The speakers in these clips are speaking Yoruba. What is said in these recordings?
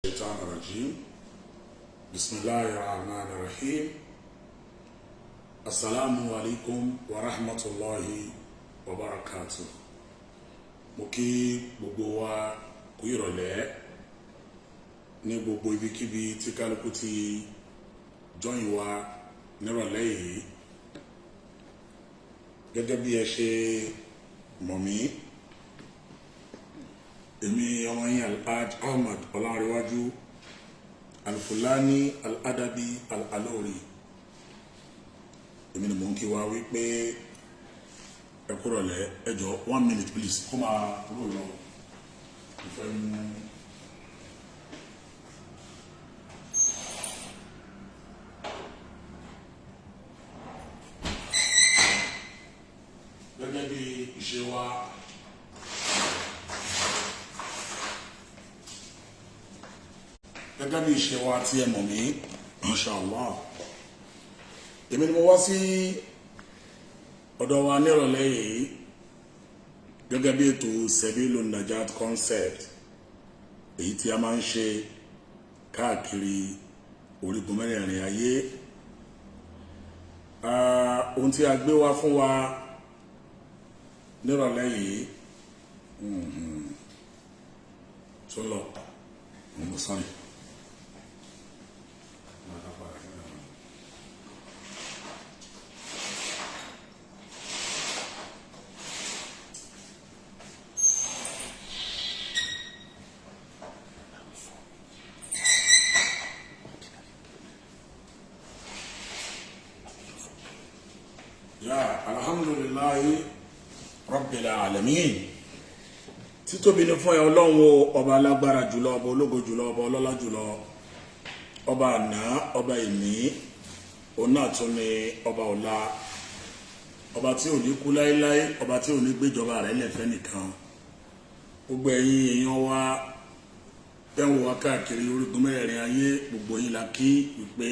الشيطان الرجيم بسم الله الرحمن الرحيم السلام عليكم ورحمة الله وبركاته mo kí gbogbo wa kú ìrọ̀lẹ́ ní gbogbo ibikíbi tí kálukú ti join wa nírọ̀lẹ́ yìí gẹ́gẹ́ bí ẹ ṣe mọ̀ mí èmi ọmọ yín Alhaj Ahmad Ọlánrewájú Al-Fulani Al-Adabi Al-Alori èmi ni mò ń kí wa wípé ẹ kúrọ̀lẹ́ ẹ jọ̀ọ́ 1 minute please kó máa kúrò lọ ìfẹ́ mú gẹ́gẹ́ bí ìṣe wa gẹ́gẹ́ bí ìṣe wa tí ẹ mọ̀ mí inshallah èmi ni mo wá sí ọ̀dọ̀ wa nírọ̀lẹ́ yìí gẹ́gẹ́ bí ètò Sebilun Najat concept èyí tí a máa ń ṣe káàkiri orígun mẹ́rẹ̀ẹ̀rin ayé ohun tí a gbé wá fún wa nírọ̀lẹ́ yìí tó lọ sọ́ni. Alhamdulillahi Rabbil Alamin títóbi ni fún ẹ Ọlọ́run ọba alágbára jùlọ ọba ológo jùlọ ọba ọlọ́lá jùlọ ọba àná ọba ìní òun náà tún ni ọba ọ̀la ọba tí ò ní kú láéláé ọba tí ò ní gbéjọba rẹ̀ lẹ́fẹ́ nìkan gbogbo ẹ̀yin èèyàn wa tẹ́wọ̀n wá káàkiri orígun mẹ́rẹ̀ẹ̀rin ayé gbogbo yín la kí wípé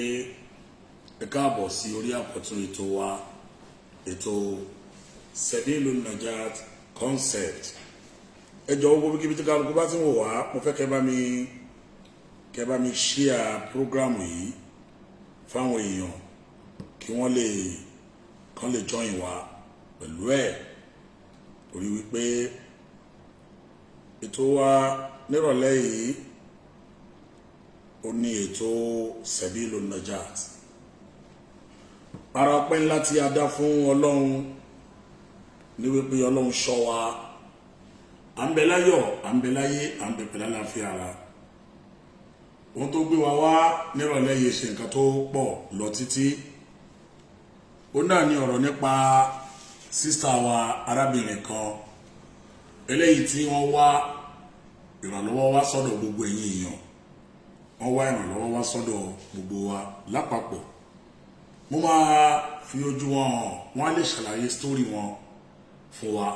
ẹ káàbọ̀ sí orí àkọ́tún ètò wa ètò Sebilun Najat concept ẹ jọ̀ọ́ gbogbo kíbi tí kálukú bá ti ń wò wá mo fẹ́ kẹ́ bá mi share program yìí fáwọn èèyàn kí wọ́n lè join wa pẹ̀lú ẹ̀ torí wípé ètò wa nírọ̀lẹ́ yìí ó ní ètò Sebilun Najat ara ọpẹ́ ńlá tí a dá fún Ọlọ́run ní wípé Ọlọ́run ṣọ́ wa à ń bẹ láyọ̀ à ń bẹ láyé à ń bẹ pẹ̀lú àlàáfíà ara ohun tó gbé wa wá nírọ̀lẹ́ yìí ṣe nǹkan tó pọ̀ lọ títí ó náà ní ọ̀rọ̀ nípa sísá wa arábìnrin kan eléyìí tí wọ́n wá ìrànlọ́wọ́ wá sọ́dọ̀ gbogbo ẹ̀yin èèyàn wọ́n wá ìrànlọ́wọ́ wá sọ́dọ̀ gbogbo wa lápapọ̀ mo máa fi ojú wọn hàn wọ́n á lè ṣàlàyé sítórì wọn fún wa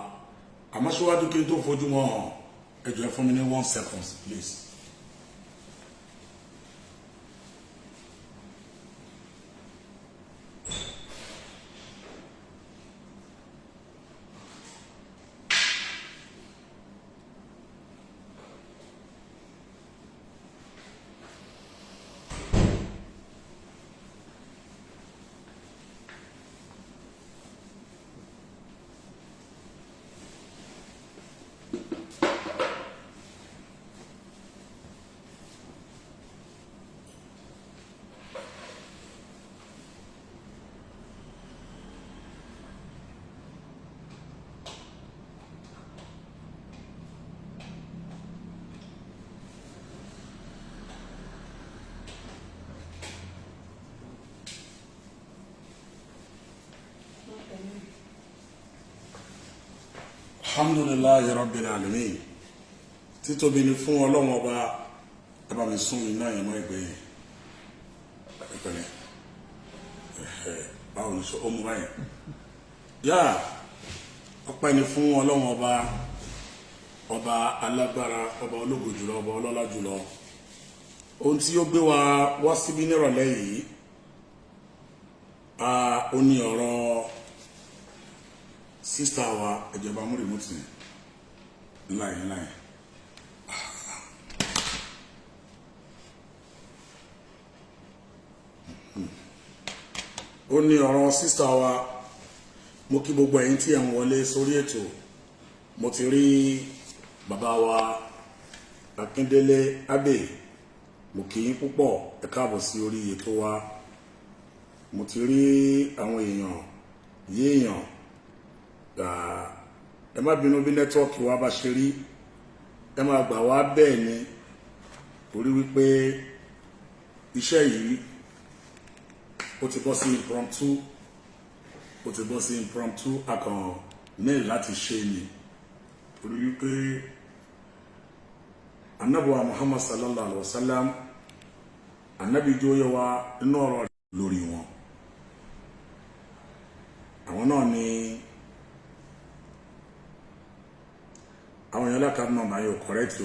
àmọ́ síwájú kí n tó fojú wọn hàn ẹ jọ̀ọ́ ẹ fún mi ní 1 second please. Alhamdulillahi Rabbil Alamin títóbi ni fún Ọlọ́run ọba ẹ bá mi sún iná yẹn mọ́ ẹgbẹ́ yẹn ẹgbẹ́rẹ́ báwo ni sọ ó mú báyẹn yá ọpẹ́ ni fún Ọlọ́run ọba alágbára ọba ológo jùlọ ọba ọlọ́lá jùlọ ohun tí ó gbé wa wá síbí nírọ̀lẹ́ yìí ó ní ọ̀rọ̀ sísá wa ìjọba mú rìmọ́tì láì ó ní ọ̀rọ̀ sísá wa mo kí gbogbo ẹ̀yin tí ẹ̀ ń wọlé sórí ètò mo ti rí bàbá wa Akíndélé Abbey mo kí yín púpọ̀ ẹ káàbọ̀ sí orí ètò wa mo ti rí àwọn èèyàn yéèyàn ẹ má bínú bí nẹ́tíwọ́ọ̀kì wa bá ṣe rí ẹ máa gbà wá bẹ́ẹ̀ ni torí wípé iṣẹ́ yìí ó ti bọ́ sí impromptu akàn nílì láti ṣe ni torí wípé anabuwa Muhammad sallallahu alaihi wasallam anabi jóyẹ wa inú ọ̀rọ̀ lórí wọn àwọn náà ni àwọn èèyàn lákàtà náà máa yọ correct o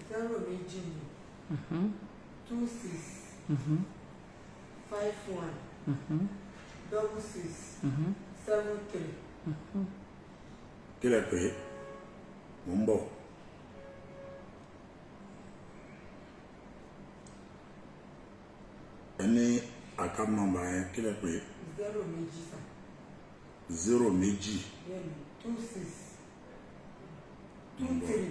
0 méjì 26 51 66 73 kí lẹ pé mo ń bọ̀ ẹni account number yẹn kí lẹ pé 0 méjì sà 0 méjì 26 23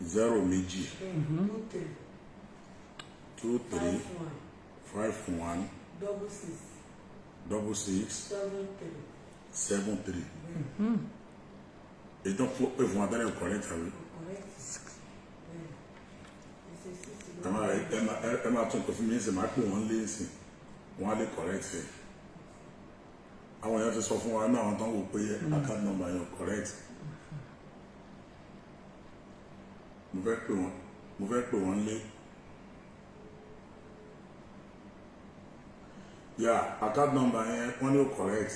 0 méjì 23 23 51 66 66 73 èyí tó pè fún abẹ́rẹ́ correct àbí ẹ máa tún pè fún mi ń sè máa pè wọ́n lé sí wọ́n á lè correct ẹ̀ àwọn èèyàn ti sọ fún wa náà àwọn tó ń wò pé account number yẹn correct mo fẹ́ pè wọ́n lé account number yẹn wọ́n ní correct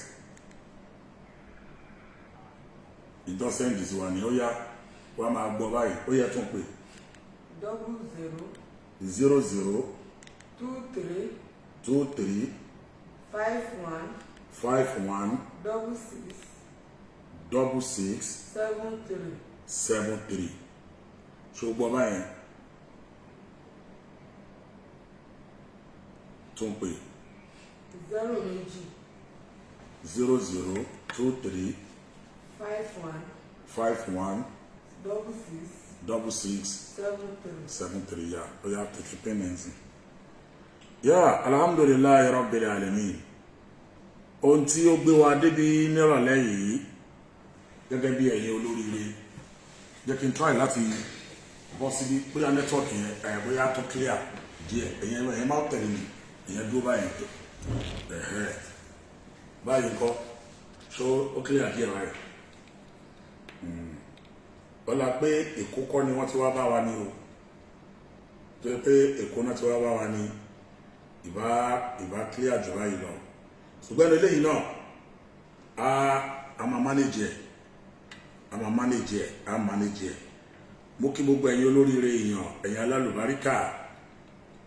ìjọsẹ́ǹdì sí wa ní ó yá wọ́n máa gbọ́ báyìí ó yẹ tún pè 00 23 51 66 73 ṣó gbọ́ báyìí tún pè 0 méjì 00 23 51 66 73 ya ó yá tètè payments ya alhamdulillahi rabbil alamin ohun tí ó gbé wa débi nírọ̀lẹ́ yìí gẹ́gẹ́ bí ẹ̀yin olóríire jẹ́ kí n try láti bọ́ síbi bóyá network yẹn bóyá tó clear díẹ̀ ẹ̀yin máa tẹ̀lé mi ẹ̀yin dúró báyìí báyìí kọ́ so ó clear díẹ̀ báyìí ọlá pé Èkó kọ́ ni wọ́n ti wá bá wa ní o tó yẹ pé Èkó náà ti wá bá wa ní ìbá clear jù báyìí lọ ṣùgbọ́n eléyìí náà a máa manage ẹ̀ mo kí gbogbo ẹ̀yin olóríire èèyàn ẹ̀yin alálùbáríkà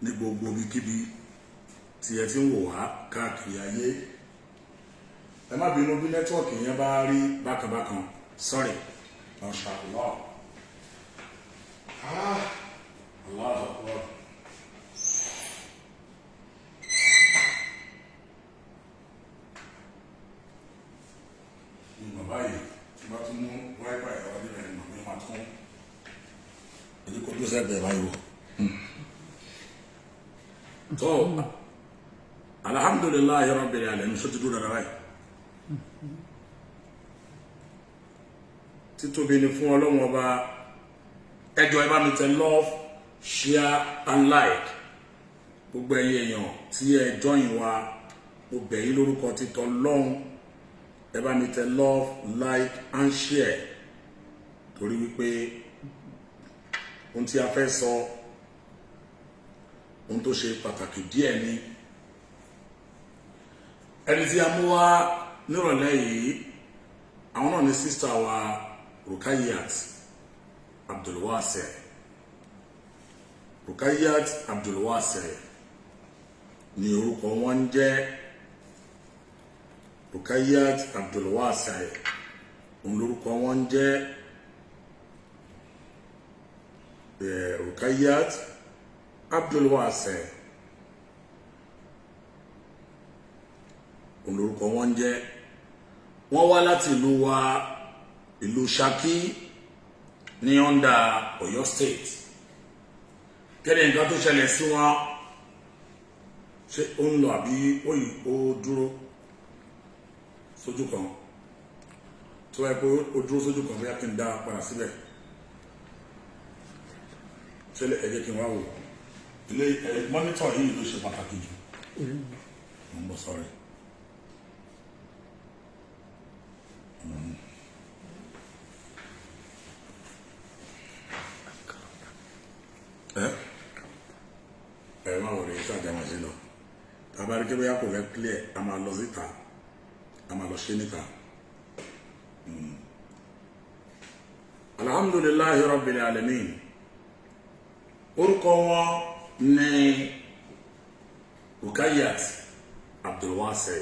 ní gbogbo ibikíbi tí ẹ ti ń wò wá káàkiri ayé ẹ má bínú bí nẹ́tíwọ̀kì yẹn bá rí bákanbákan sorry mashallah Allah akbar bàbá yìí tí bá tún mú wáípà ẹ̀rọ nílẹ̀ ìmọ̀ ní ma tún èyí kò tó sẹ́gbẹ̀ẹ́ báyìí wò tó alhamdulillahi rabbil alamin ṣó ti dúró dára báyìí títóbi ni fún Ọlọ́run Ọba ẹjọ́ ẹ bá mi tẹ love share and like gbogbo ẹ̀yin èèyàn tí ẹ join wa mo bẹ̀ yín lórúkọ títọ́ lọ́hùn ẹ bá mi tẹ love like and share torí wípé ohun tí a fẹ́ sọ ohun tó ṣe pàtàkì díẹ̀ ni ẹni tí a mú wá nírọ̀lẹ́ yìí àwọn náà ni sísítà wa Rukayat Abdulwase ni orúkọ wọn ń jẹ́ Rukayat Abdulwase òun lórúkọ wọn ń jẹ́ Rukayat Abdulwase olórúkọ wọn jẹ́, wọ́n wá láti ìlú Ṣakí ní under Ọ̀yọ́ state. Kẹ́ni nǹkan tó ṣẹlẹ̀ sí wọn, ṣé ó ń lọ àbí ó dúró sójú kan? Tó wáyé pé ó dúró sójú kan, bóyá kí n dá padà síbẹ̀. Ṣé ẹ jẹ́ kí n wá wò ilé mọ́nítọ̀ yìí ló ṣe pàtàkì jù. Mo ń bọ̀ sọ́rọ̀ ẹ máa wọ̀rẹ̀ yìí sáàjà máa ṣe lọ. Tàbárí kí bóyá kò fẹ́ clear, a máa lọ síta, a máa lọ ṣe níta. Alhamdulillahi Rabbil Alamin. Orúkọ wọn ní Rukayat Abdulwase.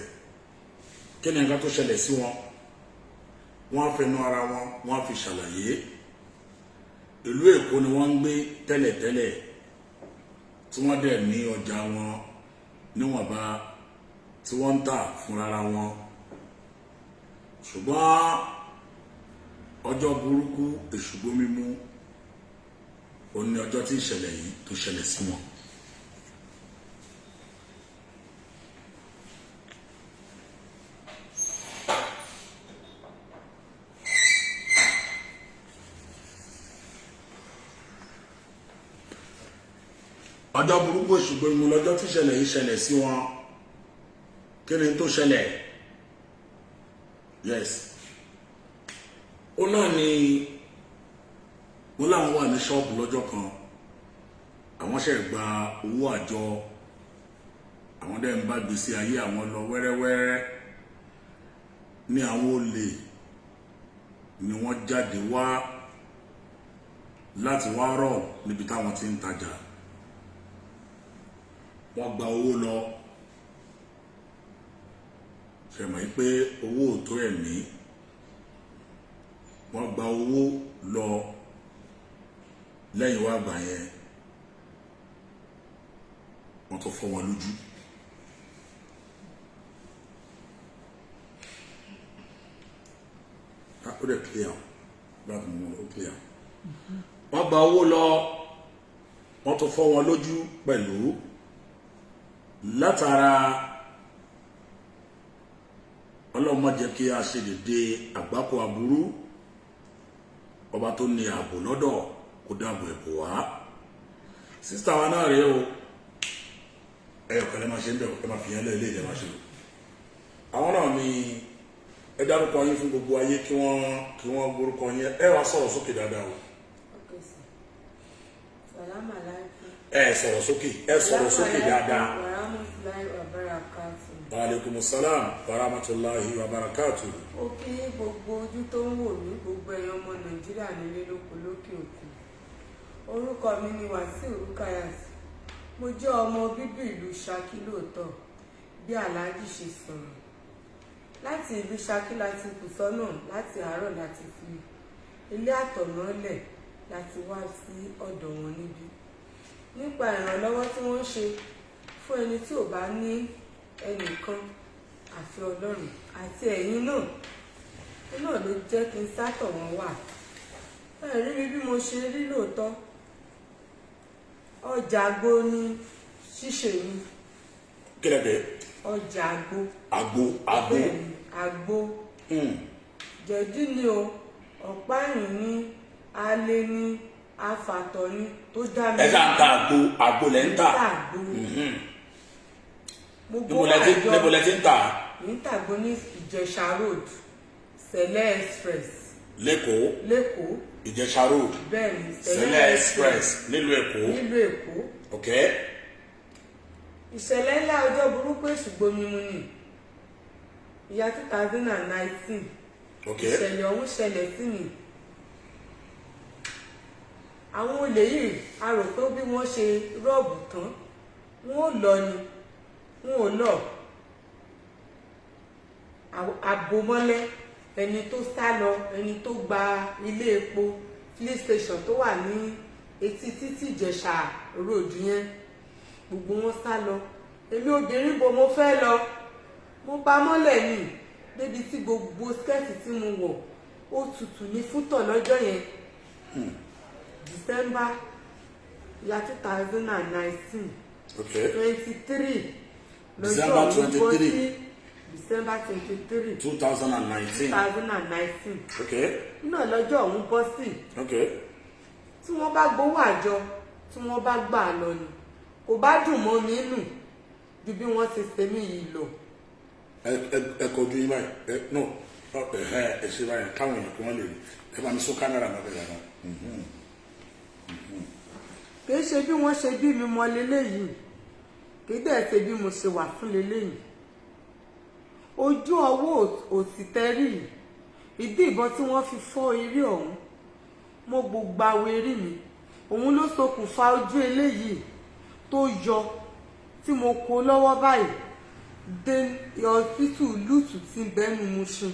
Kí ni nǹkan tó ṣẹlẹ̀ sí wọn? Wọ́n fẹnu ara wọn, wọ́n fi ṣàlàyé. Ìlú Èkó ni wọ́n ń gbé tẹ́lẹ̀tẹ́lẹ̀, tí wọ́n dẹ̀ ní ọjà wọn níwọ̀nba tí wọ́n ń tà fúnra wọn. Ṣùgbọ́n ọjọ́ burúkú èṣùgbó mímú, ó ní ọjọ́ tí ìṣẹ̀lẹ̀ yìí tó ṣẹlẹ̀ sí wọn. Ọjọ́ burúkú èṣùgbó mímú lọ́jọ́ tí ìṣẹ̀lẹ̀ yìí ṣẹlẹ̀ sí wọn. Kí ni tó ṣẹlẹ̀? Yes. Ó náà ni wọ́n láwọn wà ní ṣọ́ọ̀bù lọ́jọ́ kan, àwọn ṣe gba owó àjọ, àwọn dẹ̀ ń bá gbèsè ayé àwọn lọ wẹ́rẹ́wẹ́rẹ́, ní àwọn olè ni wọ́n jáde wá láti wá rọ̀ níbi táwọn ti ń tajà. Wọ́n gba owó lọ, ṣe mọ̀ pé owó ò tó ẹ̀mí. Wọ́n gba owó lọ, lẹ́yìn wá gbà yẹn wọ́n tó fọ́ wọn lójú. Ó dẹ̀ clear, láti mú wọn ó clear. Wọ́n gba owó lọ, wọ́n tó fọ́ wọn lójú pẹ̀lú látara Ọlọ́run má jẹ́ kí a ṣe dédé àgbákò aburú. Ọba tó ní ààbò lọ́dọ̀ kó dáàbò ẹ̀bò wá. Sísítà wa náà rèé o, ẹ̀yọ̀kẹ́lẹ́ máa ṣe ń bẹ̀, ẹ máa fi yẹn lẹ́ẹ̀lẹ́ ìdẹ̀ máa ṣe o. Àwọn náà ni ẹ dárúkọ yín fún gbogbo ayé kí wọ́n gbórúkọ yín. Ẹ wá sọ̀rọ̀ sókè dáadáa o. Ẹ sọ̀rọ̀ sókè, ẹ sọ̀rọ̀ sókè dáadáa. Wa alaikumus salam wa rahmatullahi wa barakatuh. Ó kí gbogbo ojú tó ń wò mí, gbogbo ẹ̀yin ọmọ Nàìjíríà nílé lóko lókè òkun. Orúkọ mi ni Wasiu Rukayat. Mo jẹ́ ọmọ bíbí ìlú Ṣakí lóòótọ́, bí Aláàjì ṣe sọ̀rọ̀. Láti ìlú Ṣakí láti kù sọ́nà, láti àárọ̀ láti fi ilé àtọ̀nà lẹ̀ láti wá sí ọ̀dọ̀ wọn níbí. Nípa ìrànlọ́wọ́ tí wọ́n ṣe fún ẹni tí ò bá ní ẹnìkan àfi Ọlọ́run àti ẹ̀yin náà ló jẹ́ kí n sátọ̀ wọn wà. Ẹ rí mi bí mo ṣe rí lóòótọ́. Ọjà àgbo ni ṣíṣe mi. Kí lẹ bẹ̀? Ọjà àgbo. Àgbo. Bẹ́ẹ̀ni, àgbo. Jẹ̀dí ni o, ọ̀pá ẹ̀yìn ni, alẹ́ ni, afàtọ̀ ni tó dá mi. Ẹ ṣáà ń ta àgbo lẹ́ ń tà. Níbo lẹ ti ń tà? Ní tàgbó ní Ìjẹ̀ṣà road, Sẹ̀lẹ̀ express. Lẹ́kọ̀ọ́. Ìjẹ̀ṣà road. Bẹ́ẹ̀ni, Sẹ̀lẹ̀ express nílùú Èkó. Ok. Ìṣẹ̀lẹ̀ ńlá ọjọ́ burúkú èṣùgbó mímú ni. Ìyá 2019. Ok. Ìṣẹ̀lẹ̀ ọ̀hún ṣẹlẹ̀ sí mi. Àwọn olè yìí a rò pé bí wọ́n ṣe rọ́ọ̀bù tán wọ́n ò lọ ni wọn ò lọ. Àbòmọ́lẹ̀ ẹni tó sá lọ, ẹni tó gba ilé epo filling station tó wà ní etí títí Ìjẹ̀ṣà road yẹn gbogbo wọn sá lọ èmi obìnrin bo mo fẹ́ lọ mo bá mọ́lẹ̀ ní débi tí gbogbo skẹ́ẹ̀tì tí mo wọ̀ ó tutù ní fútọ̀ lọ́jọ́ yẹn December ya 2019 23 December 23 December 23 2019 okay náà lọ́jọ́ ọ̀hún bọ́ sí okay tí wọ́n bá gbowó àjọ tí wọ́n bá gbà lọ ni kò bá dùn mọ́ mi nù ju bí wọ́n ti ṣe mí yìí lọ. ẹ kọjú yín báyìí no ẹ ṣe báyìí káwọn èèyàn kí wọ́n lè rí ẹ bá mi sọ kámẹ́rà náà bẹ̀rẹ̀ náà. kì í ṣe bí wọ́n ṣe bí mi mọ leléyìí kì í dẹ̀ ṣe bí mo ṣe wà fún leléyìí ojú ọwọ́ òsì tẹ́rì ìdí ìbọn tí wọ́n fi fọ́ eré ọ̀hún mo gbogbo àwọ̀ eré mi òun ló ṣokùnfà ojú eléyìí tó yọ tí mo kó lọ́wọ́ báyìí dé ọsítù lùtù tí bẹ́nu Mushin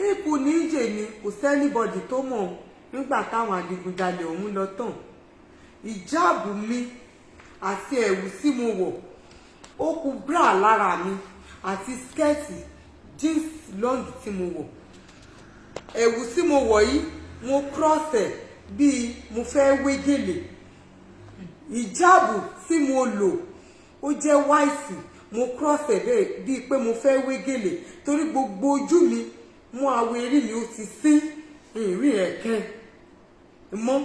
èèkù ní ìjè ni kò sẹ́nìbọ̀dì tó mọ̀ nígbà táwọn adigunjalè ọ̀hún lọ tán ìjáàbù mi àti ẹ̀wù tí mo wọ̀ ó kù bra lára mi àti skẹ́ẹ̀tì jeans long tí mo wọ̀ ẹ̀wù tí mo wọ̀ yìí mo cross ẹ̀ bíi mo fẹ́ wé gèlè ìjáàbù tí mo lò ó jẹ́ white mo cross ẹ̀ bẹ́ẹ̀ bíi pé mo fẹ́ wé gèlè torí gbogbo ojú mi mú awọ eré mi ó ti sín ìrìn ẹ̀kẹ́ mọ́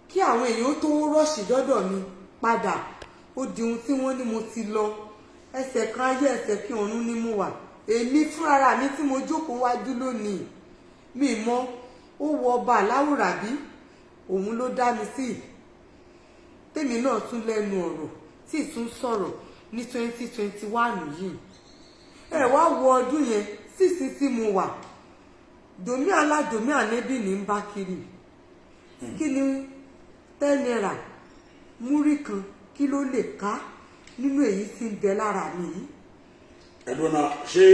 kí àwọn èèyàn tó rọ́ọ̀ṣì dọ́dọ̀ mi padà ó di ohun tí wọ́n ní mo ti lọ ẹsẹ̀ kan ayé ẹsẹ̀ kí ọ̀run ní mo wà èmi fúnra mi tí mo jókòó wájú lónìí mi mọ̀ ó wọ ọba aláwòrán bí òun ló dá mi sí tèmi náà tún lẹ́nu ọ̀rọ̀ tí tún sọ̀rọ̀ ní 2021 yìí ẹ wá wo ọdún yẹn sísí tí mo wà dòmí aládòmí ànẹ́bì ní ń bá kiri kí ni 10 naira múrí kan kí ló lè ká nínú èyí tí ń bẹ lára mi yìí. ẹ̀dùn náà ṣé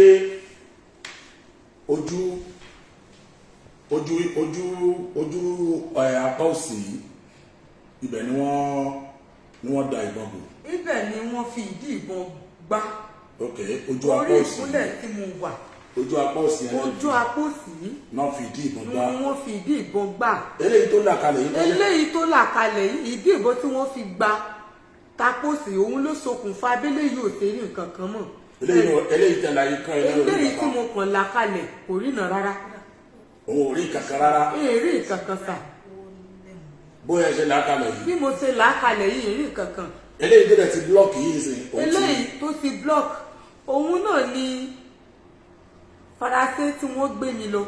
ojú apá òsì ibẹ̀ ni wọ́n da ìbọn bò. ibẹ̀ ni wọ́n fi ìdí ìbọn gbá. ok ojú apá òsì orí ìkúnlẹ̀ tí mo wà. ojú apá òsì yẹn ojú apá òsì yìí. náà fi ìdí ìbọn gbá. wọ́n fi ìdí ìbọn gbá. eléyìí tó là kalẹ̀ yìí. eléyìí tó là kalẹ̀ yìí ìdí ìbọn tí wọ́n fi gbá tapòsì òun ló ṣokùnfà abẹ́lé yìí ò sẹ́rí nǹkan kan mọ̀. eléyìí tẹ̀lé ayé kan eléyìí tí mo kàn là kalẹ̀ kò ríran rárá. òun ò rí kankan rárá. èrè kankan sà. bóyá ṣe là kalẹ̀ yìí. bí mo ṣe là kalẹ̀ yìí èrè kankan. eléyìí tó dẹ̀ ti blọ́ọ̀kì yìí sìn. eléyìí tó ti blọ́ọ̀kì òun náà ni Faransé tí wọ́n gbé mi lọ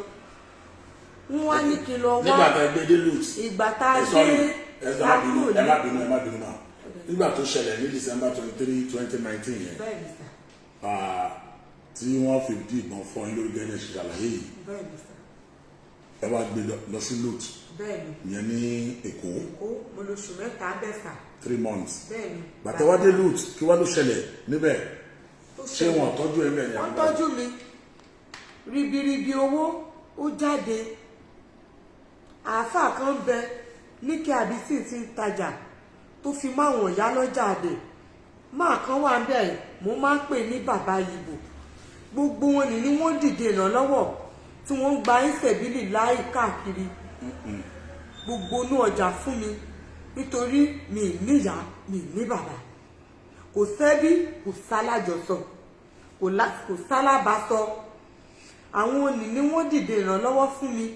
wọ́n wá ní kí n lọ wá. nígbà tá a gbé dé lut. ìgbà tá a gbé lákúrò ní. ẹ má bínú náà nígbà tó ṣẹlẹ̀ ní December 23 2019 yẹn tí wọ́n fi dí ìbọn fọ́ yín lórí gẹ́gẹ́ ṣe ṣàlàyé yìí ẹ wá gbé lọ sí lut ìyẹn ní Èkó mo lò oṣù mẹ́ta bẹ́sà 3 months bàtà wá dé lut kí wá ló ṣẹlẹ̀ níbẹ̀ ṣé wọn tọ́jú ẹ bẹ́ẹ̀ ni wọ́n tọ́jú mi ribiribi owó ó jáde àáfàá kan bẹ ní kí àbísí ti ń tajà tó fi máwọn ìyá lọ́jà dé máa kan wà ń bẹ̀ mo máa ń pè ní bàbá Ìgbò gbogbo wọn ni wọ́n dìde ìrànlọ́wọ́ tí wọ́n ń gba ìṣẹ̀bílì láì káàkiri gbogbo inú ọjà fún mi nítorí mi níyà mi ní bàbá kò sẹ́bí kò sálájọsọ kò sálábàásọ àwọn òní ni wọ́n dìde ìrànlọ́wọ́ fún mi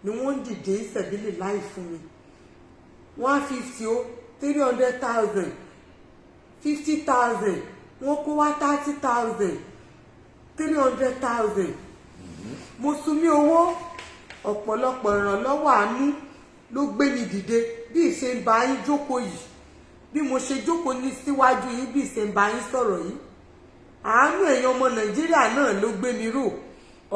ni wọ́n dìde ìṣẹ̀bílì láì fún mi 150 o 300,000 50,000 wọ́n kó wá 30,000 300,000 mo sunmí owó ọ̀pọ̀lọpọ̀ ìrànlọ́wọ́ àánú ló gbé mi dìde bí ìṣe ń bá yín jókòó yìí bí mo ṣe jókòó ní síwájú yín bí ìṣe ń bá yín sọ̀rọ̀ yìí àánú èèyàn ọmọ Nàìjíríà náà ló gbé mi ró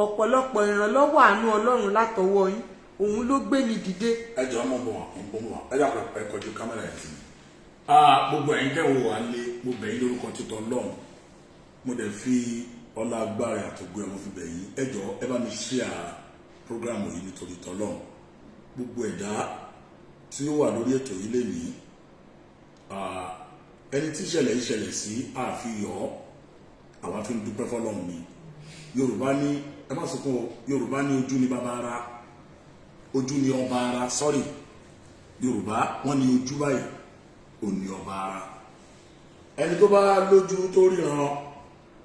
ọ̀pọ̀lọpọ̀ ìrànlọ́wọ́ àánú Ọlọ́run látọwọ́ yín òun ló gbé mi dìde. ẹ jọ ọmọ bọ ẹ jà pẹ kọjú kámẹ́rà yẹn sí mi. gbogbo ẹ̀yin tẹ́ wò wá lé mo bẹ̀ yín lórúkọ títọ́ Ọlọ́run mo dẹ̀ fi ọlá agbára àtògbé ọmọ fi bẹ̀ yín ẹ jọ ẹ bá mi share programu yìí nítorí tọ́lọ́run gbogbo ẹ̀dá tí ó wà lórí ètò yìí lénìí, ẹni tí ìṣẹ̀lẹ̀ sí àfihàn àwa fi ń dúpẹ́ fọ́lọ́run ni. Yorùbá ní, ẹ má sọ fún Yorùbá ní ojú ni bàbá ara, ojú ni ọba ara, sorry, Yorùbá wọ́n ní ojú báyìí ò ní ọba ara. Ẹni tó bá lójú tó ríran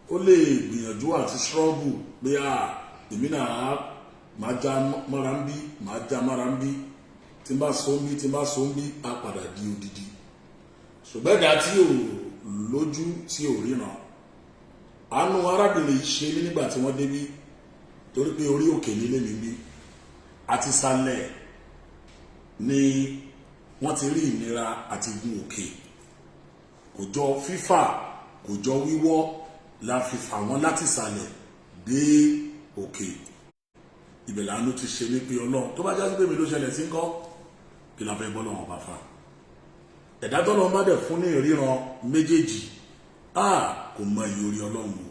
ó lè gbìyànjú àti ṣọ́ọ̀bù pé èmi náà máa já mọ́ra ń bí, máa já mọ́ra ń bí, tí n bá so ń bí á padà di odidi. Ṣùgbọ́n ẹ̀dá tí ò lójú tí ò ríran, àánú arábìnrin ṣe mí nígbà tí wọ́n débí, torí pé orí òkè nílé mi bí àti sálẹ̀ ni wọ́n ti rí ìnira àti gun òkè. Kò jọ fífà, kò jọ wíwọ́, la fi fà wọ́n láti sálẹ̀ dé òkè. Ibẹ̀ làánú ti ṣe mí pé Ọlọ́run tó bá jásí pé mi ló ṣẹlẹ̀ sí ńkọ́, kí la fẹ́ bọ́ lọ́wọ́ bá fà. Ẹ̀dá tọ́lọ́run bá dẹ̀ fún ní ìríran méjèèjì, kò mọ iye orí Ọlọ́run o.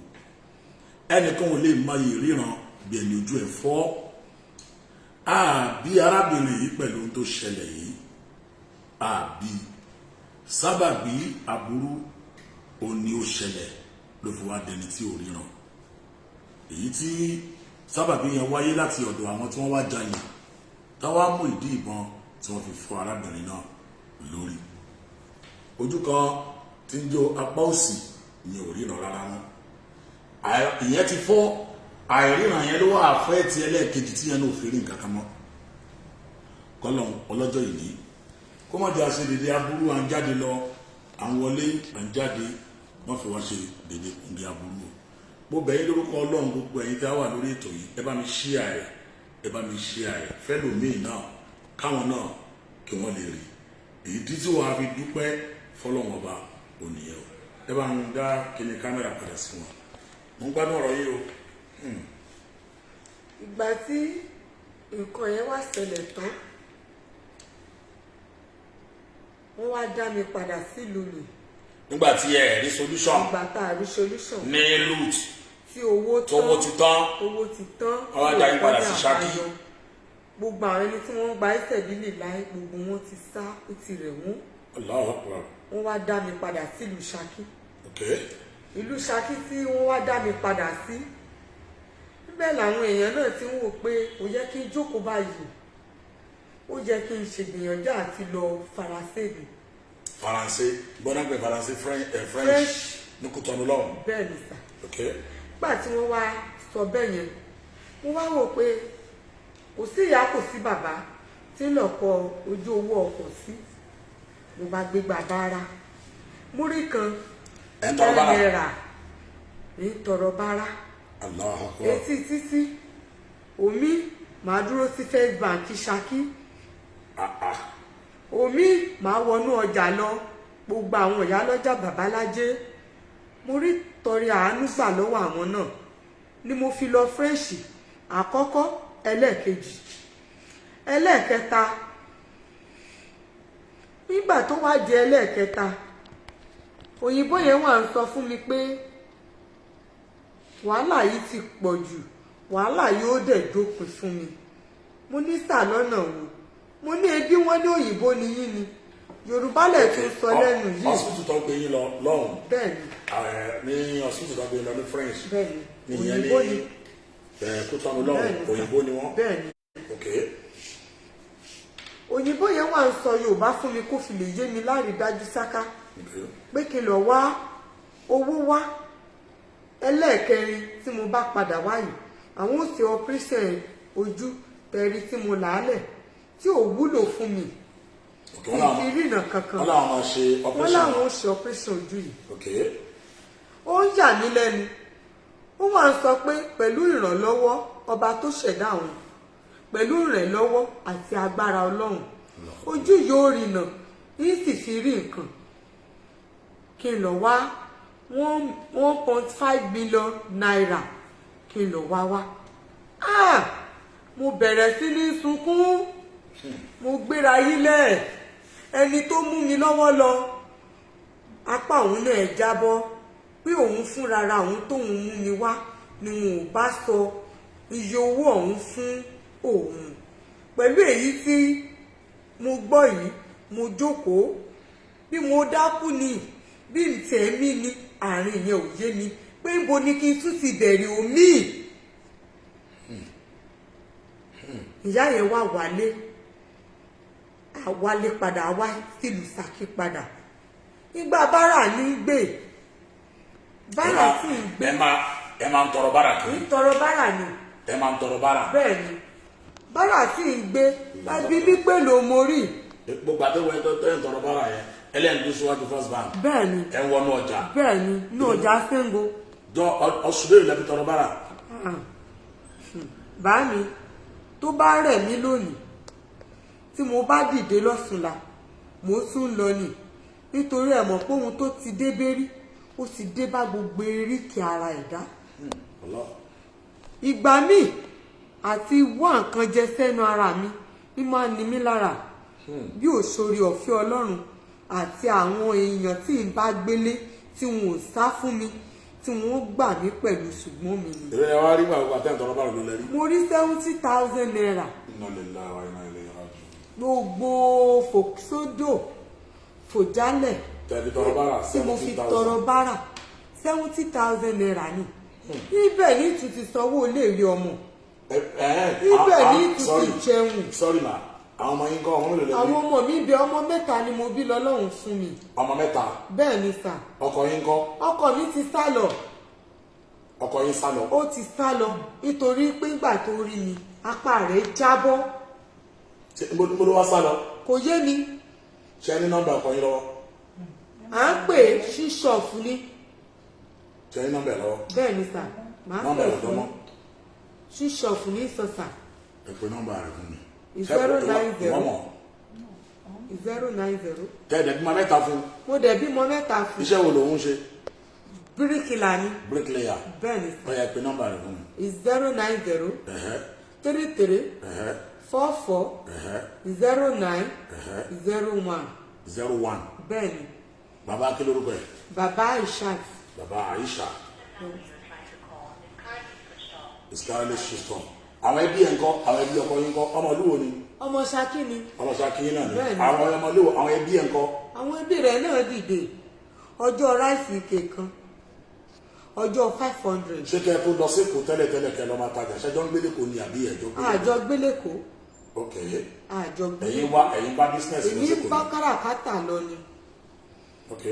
Ẹnìkan ò lè mọ iye ìríran bí ẹni ojú ẹ̀ fọ́. Bí arábìnrin yìí pẹ̀lú ohun tó ṣẹlẹ̀ yìí, bí sábàbí aburú ó ní ó ṣẹlẹ̀ ló fi wá dẹni tí ò ríran. Èyí tí sábàbí yẹn wáyé láti ọ̀dọ̀ àwọn tí wọ́n wá jalè, táwa mú ìdí ìbọn tí wọ́n fi fọ́ arábìnrin náà lórí. Ojú kan tí ń jó apá òsì ni ò ríran rárá mọ́. Ìyẹn ti fọ́, àìríran yẹn ló wà àfẹ́ ti ẹlẹ́ẹ̀kejì tí yẹn náà fi rí nǹkan kan mọ́. Kọ́lọ́hún ọlọ́jọ́ ìní kó má jẹ́ àṣẹ dédé aburú à ń jáde lọ, à ń wọlé, à ń jáde, wọ́n fi wọ́n ṣe dédé kùndé aburú. Mo bẹ̀ yín lórúkọ Ọlọ́run, gbogbo ẹ̀yin tí a wà lórí ètò yìí, ẹ bá mi share ẹ̀, ẹ bá mi share ẹ̀ fẹ́lòmíì náà, káwọn náà kí wọ́n lè rí. Èyí tí wọ́n á fi dúpẹ́ fọ́lọ́run ọba ònìyàn. Ẹ bá ń dá kíní kámẹ́rà padà sí wọn. Mo ń gbádùn ọ̀rọ̀ yìí o. Ìgbà tí nǹkan yẹn wá ṣẹlẹ̀ tán, wọ́n wá dá mi padà sílùú mi. Nígbà tí ẹ rí solution. Ìgbà tá a rí solution. Ní loot. Tí owó tán. Owó ti tán. Owó ti tán. Wọ́n wá dá yín padà sí Ṣakí. Gbogbo àwọn ẹni tí wọ́n gba ẹsẹ̀ lílì láì, gbogbo wọn ti sá, ó ti rẹ̀ wọ́n. Allahu Akbar. Wọ́n wá dá mi padà sílùú Ṣakí. Okay. Ìlú Ṣakí tí wọ́n wá dá mi padà sí, níbẹ̀ làwọn èèyàn náà ti ń wò pé ó yẹ kí n jókòó báyìí, ó yẹ kí n ṣègbìyànjú àti lọ Faransé mi. Faransé, bọ́dá pé Faransé French ní Kútọ́nù lọ́hùn. Bẹ́ẹ̀ ni sà. Okay. Nígbà tí wọ́n wá sọ bẹ́ẹ̀ yẹn, mo wá wò pé kò sí ìyá kò sí bàbá tí ń lọ kọ ojú owó ọkọ̀ sí. Mo bá gbé bàbára, múrí kan náírà ní tọrọ bára. Allahu Akbar. Etí títí omi màá dúró sí First Bank Ṣakí. Omi màá wọnú ọjà lọ, gbogbo àwọn ìyá lọ́jà Babalájé. Mo rí tọrẹ àánú gbà lọ́wọ́ àwọn náà ni mo fi lọ French àkọ́kọ́, ẹlẹ́ẹ̀kejì, ẹlẹ́ẹ̀kẹta. Nígbà tó wá di ẹlẹ́ẹ̀kẹta, òyìnbó yẹn wà ń sọ fún mi pé wàhálà yìí ti pọ̀ jù, wàhálà yóò dẹ̀ dópin fún mi. Mo ní sà lọ́nà wo? Mo ní ẹbí wọn ní òyìnbó ni yín ni, Yorùbá lẹ̀ tún sọ lẹ́nu yìí. Hospital tó gbé yín lọ lọ́hùn. Bẹ́ẹ̀ni. Ní hospital tó gbé yín lọ ní French. Bẹ́ẹ̀ni, òyìnbó ni. Kútọ́nù lọ́hùn, òyìnbó ni wọ́n. Bẹ́ẹ̀ni. Okay. Òyìnbó yẹn wà ń sọ Yorùbá fún mi kó fi lè yé mi lárídájú sáká pé kí n lọ wá owó wá. Ẹlẹ́ẹ̀kẹrin tí mo bá padà wáyìí, àwọn ó ṣe operation ojú tẹ̀rí tí mo làálẹ̀ tí ò wúlò fún mi. Kì í fi rìnà kankan. Wọ́n láwọn máa ṣe operation. Wọ́n láwọn ó ṣe operation ojú yìí. Okay. Ó ń yà mí lẹ́nu. Ó wà ń sọ pé pẹ̀lú ìrànlọ́wọ́ ọba tó ṣẹ̀dá àwọn, pẹ̀lú ìrànlọ́wọ́ àti agbára Ọlọ́run, ojú yóò rìnà, yìí sì fi rí nǹkan. Kí n lọ wá 1.5 million naira kí n lọ wá wá. Mo bẹ̀rẹ̀ sí ní sunkún, mo gbéra yílẹ̀, ẹni tó mú mi lọ́wọ́ lọ, apá òun náà jábọ́ pé òun fúnra òun tóun mú mi wá ni wọn ò bá sọ iye owó ọ̀hún fún òun. pẹ̀lú èyí tí mo gbọ́ yìí mo jókòó bí mo dákú ni bí tẹ̀mí ni àárín yẹn ò yé mi pé níbo ni kí n tún ti bẹ̀rẹ̀ omi. ìyá yẹn wá wálé padà wá sílùú Ṣakí padà nígbà bára ní gbé bára sì ń gbé. ẹ máa ń tọrọ bára kí. ń tọrọ bára ni. ẹ máa ń tọrọ bára. bẹ́ẹ̀ ni bára sì ń gbé lábí wípé ló mórí. gbogbo àtẹwọ ẹ tẹ ń tọrọ bára yẹn ẹlẹ́yìn tó síwájú First Bank. bẹ́ẹ̀ ni ẹ ń wọnú ọjà. bẹ́ẹ̀ ni ní ọjà Ṣàngó. jọ ọsùnlẹ̀ ìlẹ̀ fi tọrọ bára. bá mi tó bá rẹ̀ mí lónìí tí mo bá dìde lọ́sùnla mo tún lọ nì nítorí ẹ̀ mọ̀ pé ohun tó ti dé bérí ó ti dé bá gbogbo eríkì ara ẹ̀dá. ìgbà míì àti wá nǹkan jẹ sẹ́nu ara mi ní máa ní mí lára bí òṣòrí ọ̀fẹ́ Ọlọ́run àti àwọn èèyàn tí ń bá gbélé tí wọn ò sá fún mi tí wọn gbà mí pẹ̀lú ṣùgbọ́n mi ni. ìrẹ́ wa rí gbàgbọ́ àtẹ̀ntọ́rọ́ bára ló lẹ́rí. mo rí 70,000 naira. gbogbo fòsódò fòjálẹ̀ tí mo fi tọrọ bára 70,000 naira ni. ibẹ̀ ní tún ti sanwó iléèwé ọmọ. ibẹ̀ ní tún ti jẹun. sorry ma àwọn ọmọ yín kọ́ ọmọ mélòó lẹ́bí. àwọn ọmọ mi bẹ ọmọ mẹ́ta ni mo bí lọ́lọ́run fún mi. ọmọ mẹ́ta. bẹ́ẹ̀ ni sà. ọkọ yín kọ́. ọkọ mi ti sá lọ. ọkọ yín sá lọ. ó ti sá lọ nítorí pé ìgbà tó rí mi apá rẹ̀ jábọ́. mo ló wá sá lọ. kò yé mi. ṣé ẹ ní nọ́mbà ọkọ yín lọ́wọ́. à ń pè é ṣíṣọ̀fù ni. ṣé ẹ ní nọ́mbà ẹ lọ́wọ́. bẹ́ẹ̀ ni sà máa nọ́mbà pè ẹ fún lọ́wọ́. ṣíṣọ̀fù ní sọ̀sà. ẹ pè nọ́mbà rẹ fún mi. 090 tẹ́ẹ̀dẹ̀ bímọ mẹ́ta fún. mo dẹ̀ bímọ mẹ́ta fún. iṣẹ́ wo lòun ṣe. bíríkìlà ni. bíríkìlẹ̀yà. bẹ́ẹ̀ ni sà. ó yá pè nọ́mbà rẹ fún mi. 090 33 44 09 01. 01. bẹ́ẹ̀ ni. bàbá kí lórúkọ ẹ. bàbá Aishat. bàbá Aisha. ìsìkárẹ́lẹ̀ ṣìṣọ́. àwọn ẹbí ẹ̀ ń kọ́ àwọn ẹbí ọkọ yín kọ́ ọmọ olúwo ni. ọmọ Ṣakí ni. ọmọ Ṣakí náà ni. bẹ́ẹ̀ ni. àwọn ọmọ olúwo àwọn ẹbí ẹ̀ ń kọ́. àwọn ẹbí rẹ̀ náà dìde ọjọ́ ráìsì ike kan ọjọ́ 500. ṣé kẹ́ ẹ tó lọ sí Èkó tẹ́lẹ̀tẹ́lẹ̀ kẹ́ ẹ lọ máa tajà ṣẹjọ́ ń gbélé kò ní àbí ẹ̀jọ́ gbélé. àjọ gbélé kó. ok. àjọ gbélé. ẹ̀yin wá business lọ sí Èkó. èmi bá káràkátà lọ ni. ok.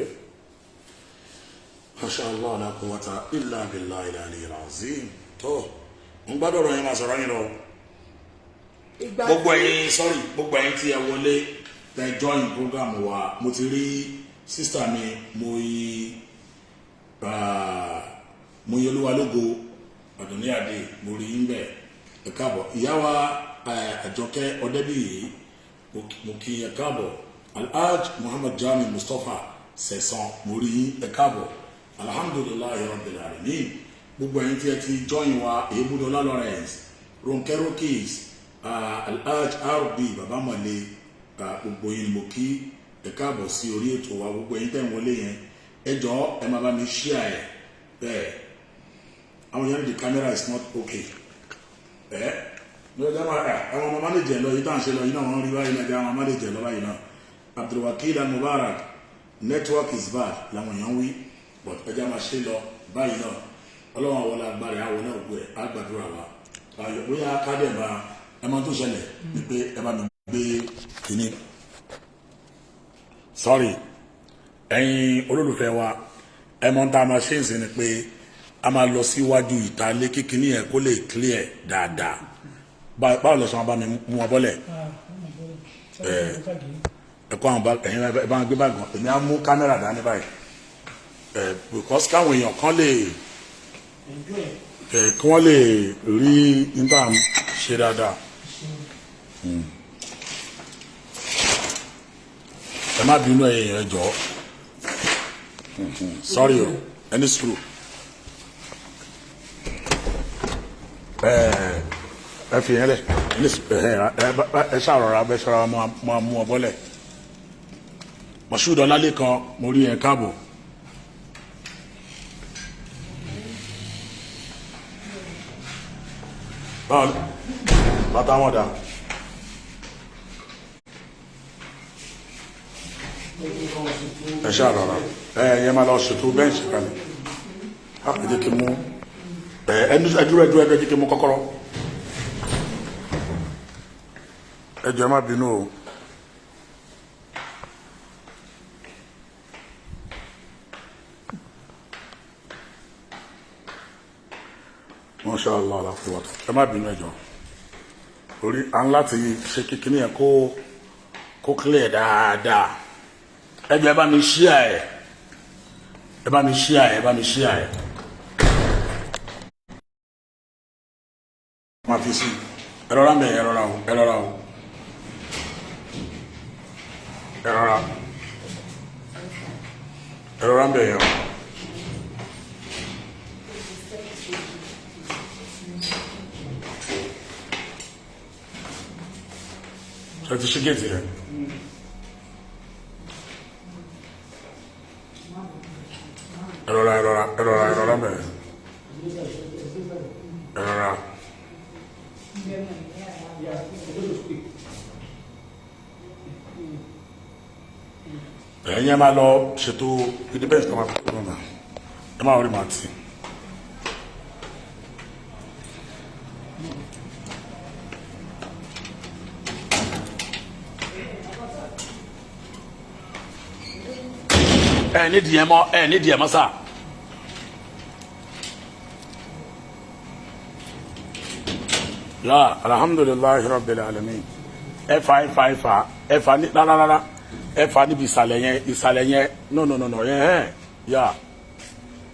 masha Allah la quwwata illa billahi al-aliyyil azim. tó ń gbádùn ọ̀rọ̀ yẹn máa sọ̀rọ̀ yín lọ. gbogbo ẹ̀yin tí ẹ wọlé tẹ join program wa mo ti rí sísítà mi mo yí Olúwalógo Ọ̀dùnníyàdé mo rí yín bẹ́ẹ̀ ẹ káàbọ̀ ìyá wa Àjọkẹ́ Ọdẹ́bíyì mo kí ẹ káàbọ̀ Alhaj Muhammad Jami Mustapha Sẹ̀sán mo rí yín ẹ káàbọ̀ alhamdulillahi rabbil alamin gbogbo ẹ̀yin tí ẹ ti join wa Èébúdọ́lá Lawrence Ronke Rokis Alhaj RB Baba Male gbogbo yín mo kí ẹ káàbọ̀ sí orí ètò wa gbogbo ẹ̀yin tẹ́ ń wọlé yẹn ẹ jọ̀ọ́ ẹ máa bá mi share ẹ bẹ́ẹ̀ àwọn yẹn the camera is not okay lọ́jọ́ máa àwọn ọmọ manager lọ yìí tá à ń ṣe lọ yìí náà wọ́n rí báyìí náà jẹ́ àwọn manager lọ báyìí náà Abdulwakil Mubarak network is bad làwọn èèyàn wí but ẹjẹ́ máa ṣe lọ báyìí náà ọlọ́wọ́n àwọn alágbára àwọn náà gbé àgbàdúrà wa ayọ̀ bóyá kádẹ̀ bá ẹ máa tó ṣẹlẹ̀ ní pé ẹ bá mi gbé kínní sorry ẹ̀yin olólùfẹ́ wa ẹ mọ̀ tá a máa ṣe ń sìn ni pé a máa lọ síwájú ìta lé kíkiní yẹn kó lè clear dáadáa báwo lọ sọ wọn bá mi mú wọn bọ́lẹ̀ ẹ̀kọ́ àwọn ẹ̀yin ẹ bá ń gbé báàgì wọn èmi á mú kámẹ́rà dání báyìí because káwọn èèyàn kan lè kí wọ́n lè rí níta ṣe dáadáa ẹ má bínú ẹ̀yin ẹ jọ̀ọ́ sorry o any screw ẹ fi yẹn lẹ ẹ ṣàrọra bẹ ṣọra máa mú ọ bọ́lẹ̀ Moshood Ọlálékan mo rí ẹ káàbọ̀ báwo bàtà wọn dà ẹ ṣáà rọra ẹ máa lọ ṣètò bẹ́ǹsì kalẹ̀ ẹ jẹ́ kí n mú ẹ dúró ẹ jẹ́ kí n mú kọ́kọ́rọ́ ẹ jọ̀ọ́ ẹ má bínú o. Masha Allah la quwwata ẹ má bínú ẹ jọ̀ọ́ orí à ń láti ṣe kékeré yẹn kó clear dáadáa ẹ jọ̀ọ́ ẹ bá mi share ẹ bá mi share máa fi sí ẹ rọra ń bẹ ẹ rọra o ẹ rọra ń bẹ yẹn o. Ṣé ti ṣe géètì rẹ̀? Ẹ rọra bẹ̀rẹ̀. Ẹ rọra. Ẹ̀yin ẹ máa lọ ṣètò independence kan máa fi kúrò náà. Ẹ máa rí màá tì. nídìí ẹ̀ mọ́ sá. Ya alhamdulillahi rabbil alamin. Ẹ̀fà ní rárá ẹ̀fà níbi ìsàlẹ̀ yẹn no yẹn ya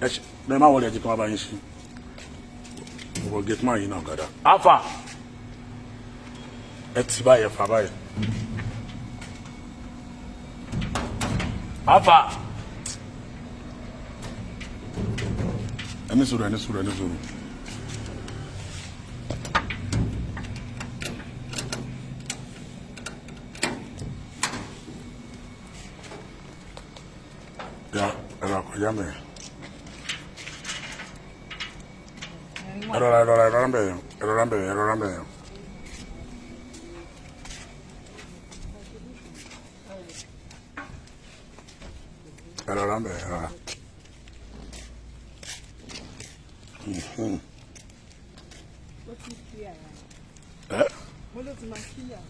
ẹ má wọlé ẹ̀jẹ̀ kí wọ́n bá yín ṣe. Gbogbo gate man yìí náà gàdá. Afa ẹ ti báyìí ẹ̀fà báyìí. Afa. Ẹni sùúrù. Ya, ẹ̀rọ àkọjá mẹ́rin. Ẹ̀rọ ń bẹ̀rẹ̀.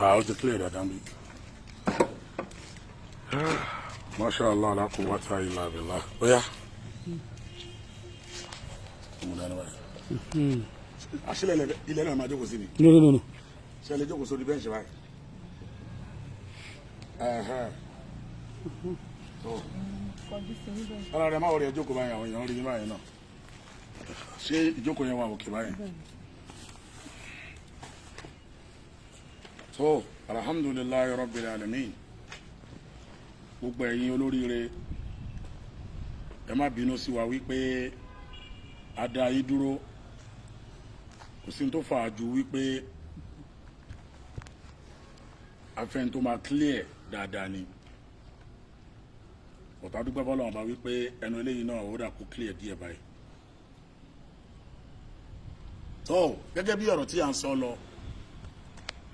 Ó ti clear dáadáa bí. Masha Allah la quwwata illa billah. Ó yá. Àṣìlẹ̀ ilẹ̀ náà máa jókòó sí ni. No. Ṣé lè jókòó sórí bẹ́ǹṣì báyìí? Ara rẹ̀ máa wọlé ẹjókòó báyìí àwọn èèyàn rí yín báyìí náà. Ṣé ìjókòó yẹn wà òkè báyìí? So, alhamdulillahi rabbil alamin. Gbogbo ẹ̀yin olóríire ẹ má bínú sí wa wípé a dá yín dúró kò sí tó fà á ju wípé afẹ́ni tó máa clear dáadáa ni ọ̀tá dúpẹ́ fọlọ́run bá wípé ẹnu eléyìí náà ó dà kó clear díẹ̀ báyìí. So gẹ́gẹ́ bí ọ̀rọ̀ tí à ń sọ lọ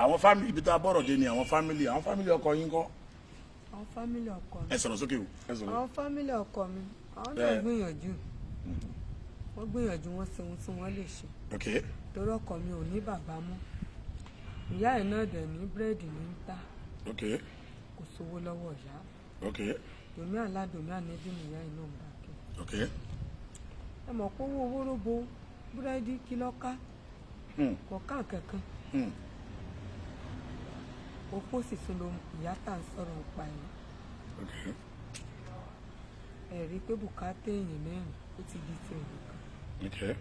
àwọn family ibi tá a bọ̀rọ̀ dé ni àwọn family ọkọ yín kọ́. Àwọn fámílì ọkọ mi. Ẹ sọ̀rọ̀ sókè o. Àwọn fámílì ọkọ mi àwọn náà gbìyànjú wọ́n ṣe ohun tí wọ́n lè ṣe. Torí ọkọ mi ò ní bàbá mọ́ ìyá ẹ̀ náà dẹ̀ ní búrẹ́dì ní ń tà kò sówó lọ́wọ́ ìyá domi aládùnmí ànẹ́bí nìyá ẹ̀ náà ń bá kí. Ẹ mọ̀ pé owó róbo búrẹ́dì kìlọ́ká kò ká kankan opó sì tún lo ìyá tá à ń sọ̀rọ̀ pa ẹ̀. Ẹ̀rí pé bùkátà èèyàn mẹ́rin ó ti di ti ẹ̀rí kan.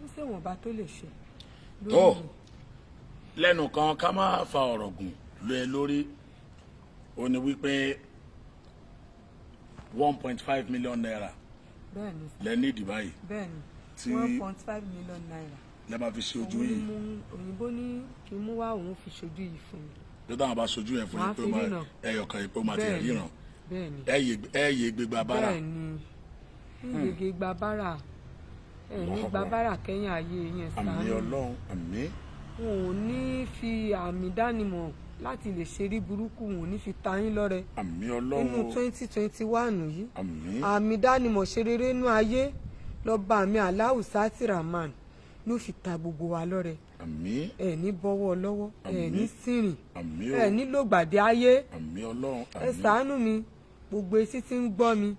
Ó ṣèwọ̀n bá tó lè ṣe. Tó lẹ́nu kan ká má fa ọ̀rọ̀ gùn lé lórí ó ní wípé 1.5 million naira lẹ́ni ìdìbáyìí. Bẹ́ẹ̀ni 1.5 million naira. Lẹ́ máa fi ṣe ojú yìí. Òyìnbó ní kí n mú wá òun fi ṣojú yìí fún mi. Tó dáhùn bá ṣojú yẹn fún yín pé ẹyọkàn yìí pé ó máa ti ríran. Ẹyẹ gbégbá bára. Bẹ́ẹ̀ni gbégbé gba bára ẹ̀ní gba bára kẹ́yìn ayé yẹn sáré. Àmín Ọlọ́run àmín. Wọn ò ní fi àmì dánimọ̀ láti lè ṣe rí burúkú wọn ò ní fi ta yín lọ́rẹ àmín ọlọ́run nínú o. 2021 yìí. àmín àmì ìdánimọ̀ ṣe rere nínú ayé lọ́ba mi Allahu Sati Rahman ló fi ta gbogbo wa lọ́rẹ. àmín ẹ ní bọ́wọ́ lọ́wọ́ ẹ ní sìnrìn àmín o. ẹ ní lògbàdì ayé. àmín ọlọ́run ẹ àmín. ṣàánú mi gbogbo etí tí ń gbọ́ mi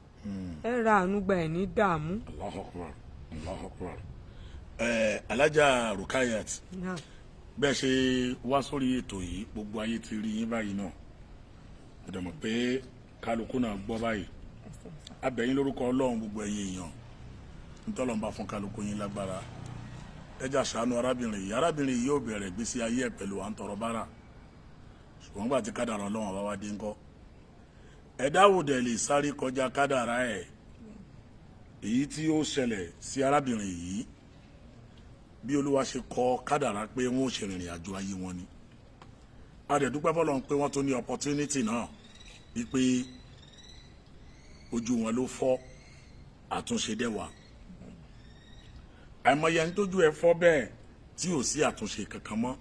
ẹ ra àánú gba ẹ̀ ní dààmú. Allahu Akbar Allahu Akbar. Alájà Rukayat Náà, bẹ́ẹ̀ ṣe wá sórí ètò yìí gbogbo ayé ti rí yín báyìí náà ẹ dẹ̀ mọ̀ pé kálukú náà gbọ́ báyìí abẹ́yìn lórúkọ ọlọ́run gbogbo ẹ̀yin èèyàn ntọ́lọ́mbà fún kálukú yín lágbára ẹjà ṣàánú arábìnrin yìí yóò bẹ̀rẹ̀ gbésí ayé ẹ̀ pẹ̀lú à ń tọrọ bára ṣùgbọ́n gbà tí kádàrá ọlọ́run àbá wá dé ńkọ́ ẹ̀dá wò dẹ̀ lè sáré kọjá kádàrá ẹ̀ èyí tí ó ṣẹlẹ̀ sí arábìnrin yìí bí olúwa ṣe kọ kádàrá pé wọn ò ṣe rìnrìn àjò ayé wọn ni a dẹ̀ dúpẹ́ fọlọ́run pé wọ́n tó ní opportunity náà wípé ojú wọn ló fọ́ àtúnṣe dẹ̀ wá àìmọye ẹni tójú ẹ fọ́ bẹ́ẹ̀ tí ò sí àtúnṣe kankan mọ́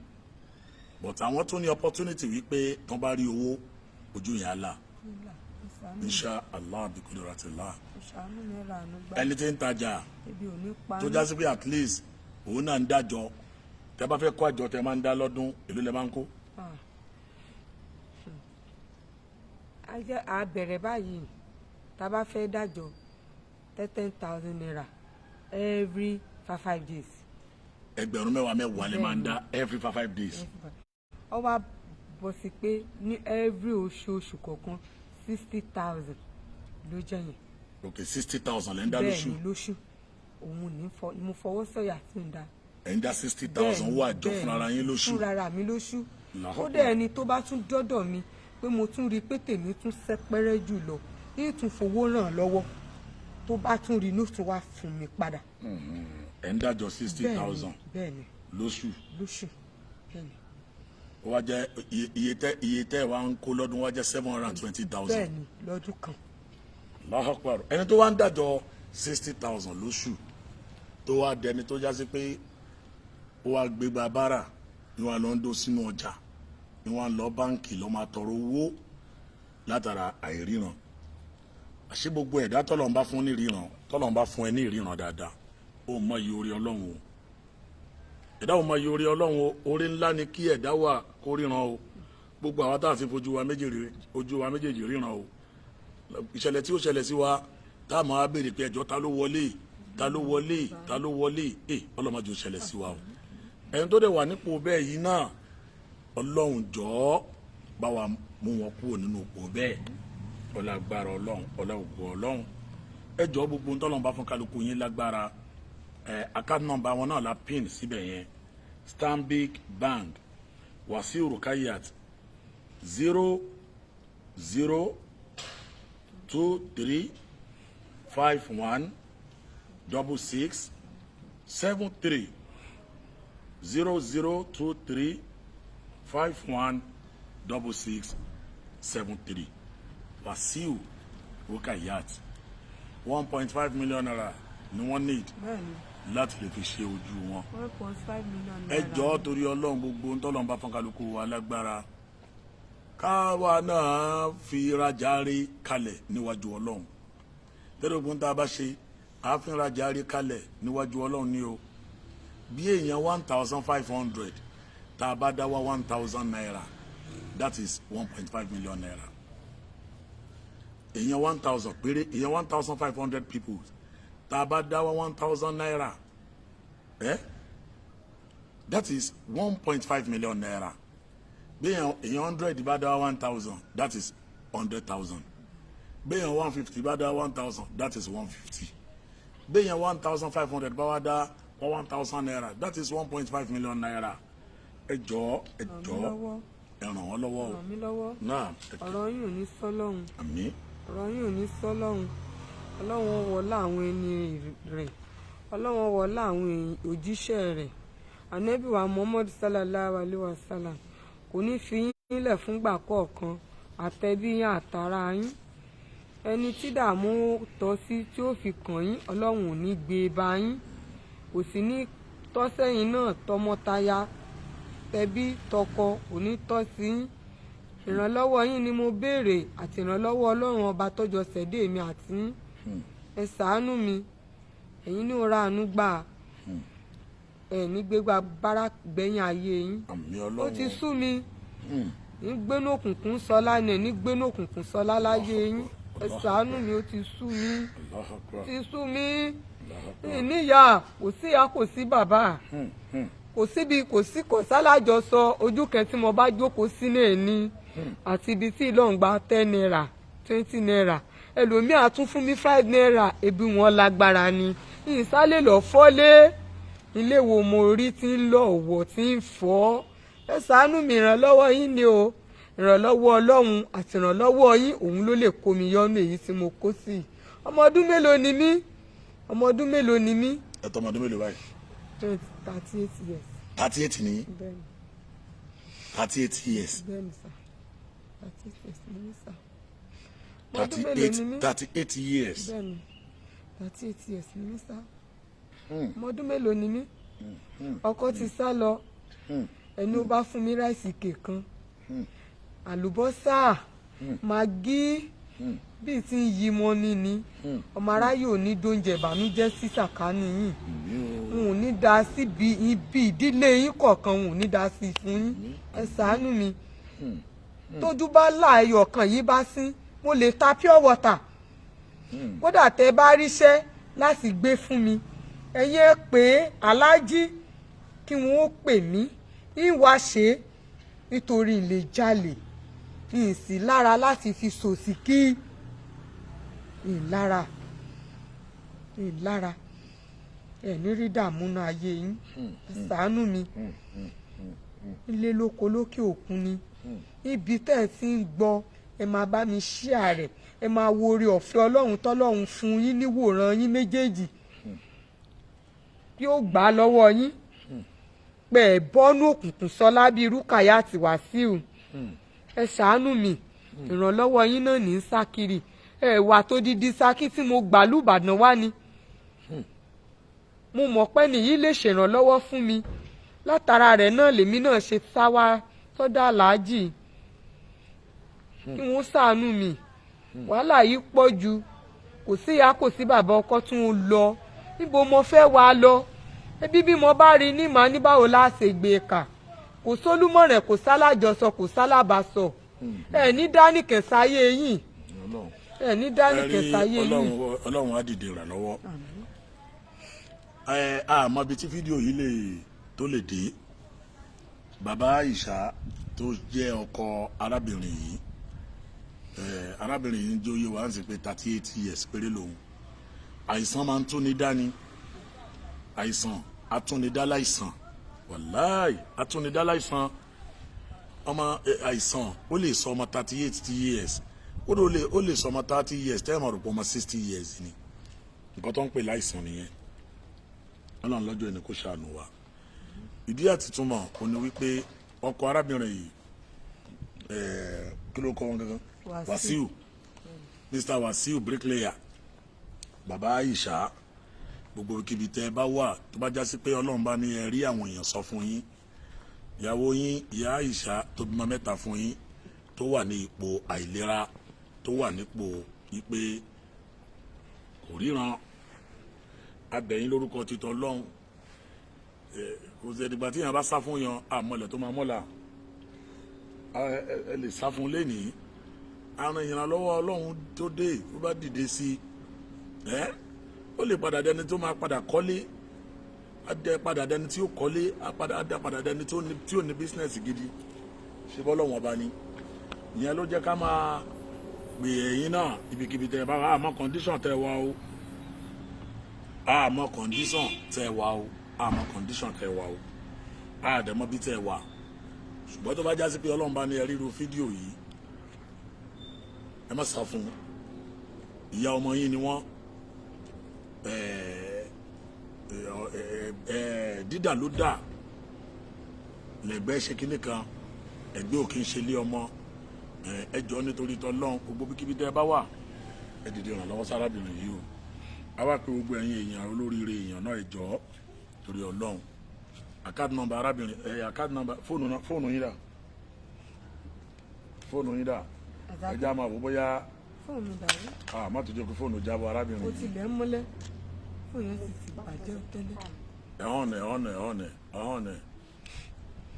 but àwọn tó ní opportunity wípé tán bá rí owó ojú yẹn á là insha allah bi kudratillah ṣàánú mi ra àánú gba ẹni tí ń tajà ebi ò ní pa tó mí. já sí pé at least òun náà ń dájọ tẹ bá fẹ́ kó àjọ tẹ máa ń dá lọ́dún èló lẹ máa ń kó. a bẹ̀rẹ̀ báyìí tá a bá fẹ́ dájọ́ 10,000 naira every 5 days. ẹgbẹ̀rún mẹ́wàá lẹ máa ń dá every 5 days. ó wá bọ̀ sí pé ní every oṣooṣù kọ̀ọ̀kan 60,000 ló jẹ́ yẹn. ok 60,000 lẹ́ ń dá lóṣù. bẹ́ẹ̀ ni lóṣù òun ní mo fọwọ́ sọ̀yà tí ń da. ẹ̀ ń dá 60,000 wà jọ fúnra yín lóṣù. fúnra mi lóṣù. ó dẹ̀ ẹni tó bá tún dọ́dọ̀ mi pé mo tún rí i pé tèmi tún sẹ́pẹ́rẹ́ jù lọ yìí tún fowó ràn lọ́wọ́ tó bá tún rí inú tún wá fún mi padà. ẹ̀ ń dájọ́ 60,000 bẹ́ẹ̀ni lóṣù. lóṣù bẹ́ẹ̀ni. ó wá jẹ́ iye tẹ́ ẹ̀ wá ń kó lọ́dún wá jẹ́ 720,000. bẹ́ẹ̀ni lọ́dún kan. Allahu Akbar. ẹni tó wá ń dájọ́ 60,000 lóṣù tó wá dẹni tó já sí pé ó wá gbégbá bára ni wọn lọ ń dó sínú ọjà ni wọn lọ báǹkì lọ máa tọrọ owó látara àìríran àṣé gbogbo ẹ̀dá tọ́lọ̀ ń bá fún ní ìríran tọ́lọ̀ ń bá fún ẹ ní ìríran dáadáa ó mọ iye orí ọlọ́run o ẹ̀dá ò mọ iye orí ọlọ́run o orí ńlá ni kí ẹ̀dá wà kó ríran o gbogbo àwa tá a fi fojú wa méjèèjì ríran o ìṣẹ̀lẹ̀ tí ó ṣẹlẹ̀ sí wa tá a máa béèrè pé ẹjọ́ ta ló wọlé ọlọ́mọdé ó ṣẹlẹ̀ sí wa o ẹni tó dẹ̀ wà nípò bẹ́ẹ̀ yìí náà ọlọ́run jọ̀ọ́ bá wa mú wọn kúrò nínú ipò bẹ́ẹ̀ ọlágbára ọlọ́run ẹ jọ̀ọ́ gbogbo ń tọ́lọ́run bá fún kálukú yín lágbára account number wọn náà la pin síbẹ̀ yẹn Stanbic Bank Wasiu Rukayat 0023516673 0023516673 Wasiu Rukayat 1.5 million naira ni wọ́n need láti lè fi ṣe ojú wọn. 1.5 million ẹ naira. jọ̀ọ́ torí ọlọ́run gbogbo ń tọ́lọ́run bá fún kálukú wa lágbára káwa náà fi rajà rí kalẹ̀ níwájú ọlọ́run tẹ́lẹ̀ ogun tá a bá ṣe àáfin rajà rí kalẹ̀ níwájú ọlọ́run ni o bí èèyàn 1,500 tá a bá dá wá 1,000 naira that is 1.5 million naira èèyàn 1,000 péré èèyàn 1,500 people tá a bá dá wá 1,000 naira that is 1.5 million naira bí èèyàn 100 bá dá wá 1,000 that is 100,000 bí èèyàn 150 bá dá 1,000 that is 150 bí èèyàn 1,500 bá wá dá 1,000 naira that is 1.5 million naira ẹ jọ̀ọ́ ẹ ràn wọ́n lọ́wọ́ o náà ọ̀rọ̀ yìí ò ní sọ́lọ́hún àmín ọ̀rọ̀ yìí ò ní sọ́lọ́hún ọlọ́run wọlá àwọn ẹni rẹ̀ ọlọ́run wọlá àwọn òjíṣẹ́ rẹ̀ ànábì wa Muhammad sallallahu alayhi wa sallam kò ní fi yín nílẹ̀ fúngbà kọ̀ọ̀kan àtẹ̀bí yín àtàrà yín ẹni tí dààmú tọ́ sí tí ó fi kàn yín ọlọ́run ò ní gbé e bá yín kò sì ní tọ́sẹ̀yìn náà tọmọtaya tẹbí tọkọ ò ní tọ́ sí yín ìrànlọ́wọ́ yín ni mo béèrè àti ìrànlọ́wọ́ ọlọ́run ọba tọ́jọ́ ṣẹ̀dé mi àti yín ẹ ṣàánú mi ẹ̀yin ní ó ra àánú gbà ẹ̀ ní gbégbá bára gbẹ̀yìn ayé yín ó ti sú mi ní gbénú òkùnkùn sọlá ni ẹ̀ ní gbénú òkùnkùn sọlá láyé yín ẹ ṣàánú mi ó ti sú mi ó ti sú mi níyà kò sí ìyá kò sí bàbá kò síbi kò sálájọsọ ojú kan tí mo bá jókòó sí náà ni àti ibi tí ìlọ́run gba 10 naira 20 naira ẹlòmíà tún fún mi 5 naira ebi wọn lágbára ni ìsálẹ̀ lọ fọ́lé ilé wo mo rí tí ń lọ ọ̀wọ̀ tí ń fọ́ ẹ ṣàánú mi ìrànlọ́wọ́ yín ni o ìrànlọ́wọ́ ọlọ́run àti ìrànlọ́wọ́ yín òun ló lè kó mi yọ́nú èyí tí mo kó sí ọmọ ọdún mélòó ni mí ọmọ ọdún mélòó ni mí. ẹ tọ́ ọmọ ọdún mélòó báyìí. 38 years. 38 ni. bẹ́ẹ̀ni. 38 years. bẹ́ẹ̀ni sà 38 years ni mí sà. 38 years. bẹ́ẹ̀ni 38 years ni mí sà. ọmọ ọdún mélòó ni mí. ọkọ ti sá lọ ẹni ó bá fún mi ráìsì kẹ̀kan àlùbọ́sà màgí bíi tí ń yí mọ́ ní ọmọ aráyé ò ní dóúnjẹ ìbànújẹ́ sí sàkání yìí n ò ní dá sí ibi ìdílé yín kọ̀ọ̀kan n ò ní dá sí fún yín ẹ ṣàánú mi tójú bá láàyò ọkàn yìí bá sín mo lè ta pure water kódà tẹ́ bá ríṣẹ́ láti gbé fún mi ẹ̀yin ẹ pé aláàjì kí wọ́n ó pè mí ìwà ṣe nítorí ilé jalè ìsì lára láti fi sòsì kí ìlara ẹ̀ní rí dààmú náà ayé yín ṣàánú mi ilé lóko lókè òkun ni ibi tẹ́ ẹ ti ń gbọ́ ẹ máa bá mi share rẹ̀ ẹ máa wo oore ọ̀fẹ́ ọlọ́run tọ́lọ́run fún yín níwòran yín méjèèjì yóò gbà á lọ́wọ́ yín pé ẹ bọ́nú òkùnkùn sọlá bíi Rúkàyát Wàsíù ẹ ṣàánú mi ìrànlọ́wọ́ yín náà ní sákìrì ẹ wà tó dídí sákì tí mo gbà lùbàdàn wá ni mo mọ̀ pé nìyí lè ṣèrànlọ́wọ́ fún mi látara rẹ̀ náà lèmi náà ṣe sáwá sọ́dọ̀ aláàjì kí wọ́n ṣàánú mi wàhálà yìí pọ̀ jù kò sí ìyá kò sí bàbá ọkọ tún ń lọ níbo mo fẹ́ wá lọ ẹbí bí mo bá rí ní màá ní báwo la ṣe gbé e kà kò sólúmọ̀rẹ̀ kò sálájọsọ kò sálábàsọ ẹ ní dání kẹsàáyé yìí ẹ ní dání kẹsàáyé yìí. ọlọ́run á dìde ìrànlọ́wọ́ àmọ́ ibi tí fídíò yìí tó lè dé bàbá Àìṣà tó jẹ́ ọkọ arábìnrin yìí arábìnrin yìí ń jẹ́ oyè wa ń sì pé 38 years péré lòun àìsàn máa ń túni dání àìsàn atúnidá láìsàn wàláì atúnidá láìsàn ọmọ àìsàn ó lè sọ ọmọ 38 years ó lè sọ ọmọ 30 years tẹ́ẹ̀mọ̀ rò pé ọmọ 60 years ni nǹkan tó ń pè láìsàn nìyẹn ọlọ́run lọ́jọ́ ẹni kó ṣàánú wa ìdí àtìtúmọ̀ ó ní wípé ọkọ arábìnrin yìí kí ló kọ́ wọn gangan Wàsíù Mr. Wàsíù bricklayer bàbá Àìṣà gbogbo kíbi tẹ́ ẹ bá wà tó bá jásí pé ọlọ́run bá ní ẹ rí àwọn èèyàn sọ fún yín ìyàwó yín ìyá Àìṣà tó bímọ mẹ́ta fún yín tó wà ní ipò àìlera tó wà nípò wípé kò ríran abẹ̀yìn lórúkọ títọ́ ọlọ́run kò sí ẹ̀dìgbà tí yàn bá sá fún yan àmọ́lẹ̀ tó máa mọ́la ẹ lè sá fún lẹ́nìí àrùn ìrànlọ́wọ́ ọlọ́run tó dé tó bá dìde sí ó lè padà dẹni tó máa padà kọ́lé adẹ padà dẹni tí ó kọ́lé adẹ padà dẹni tí ó ní bísínẹ́sì gidi ṣe bọ́ lọ́wọ́n ọba ni ìyẹn ló jẹ́ ká máa gbé ẹ̀yìn náà ibikíbi tẹ̀ bá àmọ́ kọ́ndíṣọ̀n tẹ̀ wá o àmọ́ kọ́ndíṣọ̀n tẹ̀ wá o àmọ́ kọ́ndíṣọ̀n tẹ̀ wá o àdẹ̀mọ́ bí tẹ̀ wá ṣùgbọ́n tó bá já sí pé ọlọ́run bá ní ẹ ríru fídíò yìí ẹ má sá fún ìyá ọmọ yín ni wọ́n dídà ló dà lẹ́gbẹ́ ṣe kínní kan ẹgbẹ́ òkè ń ṣe lé ọmọ ẹjọ́ nítorí tọ́lọ́run gbogbo bíkíbi tẹ́ ẹ bá wà ẹ dìde ìrànlọ́wọ́ sárábìnrin yìí o a wá pé gbogbo ẹ̀yin èèyàn olóríire èèyàn náà ẹjọ́ torí ọlọ́run àkáàdì nọ́mbà arábìnrin àkáàdì nọ́mbà fóònù yín dà fóònù yín dà ẹja máa wò bóyá fóònù mi dàrú. má tó jẹ́ kó fóònù jábọ̀ arábìnrin. o tilẹ̀ ń múlẹ̀ fóònù yẹn sì ti bàjẹ́ tẹ́lẹ̀. ẹ̀họ́n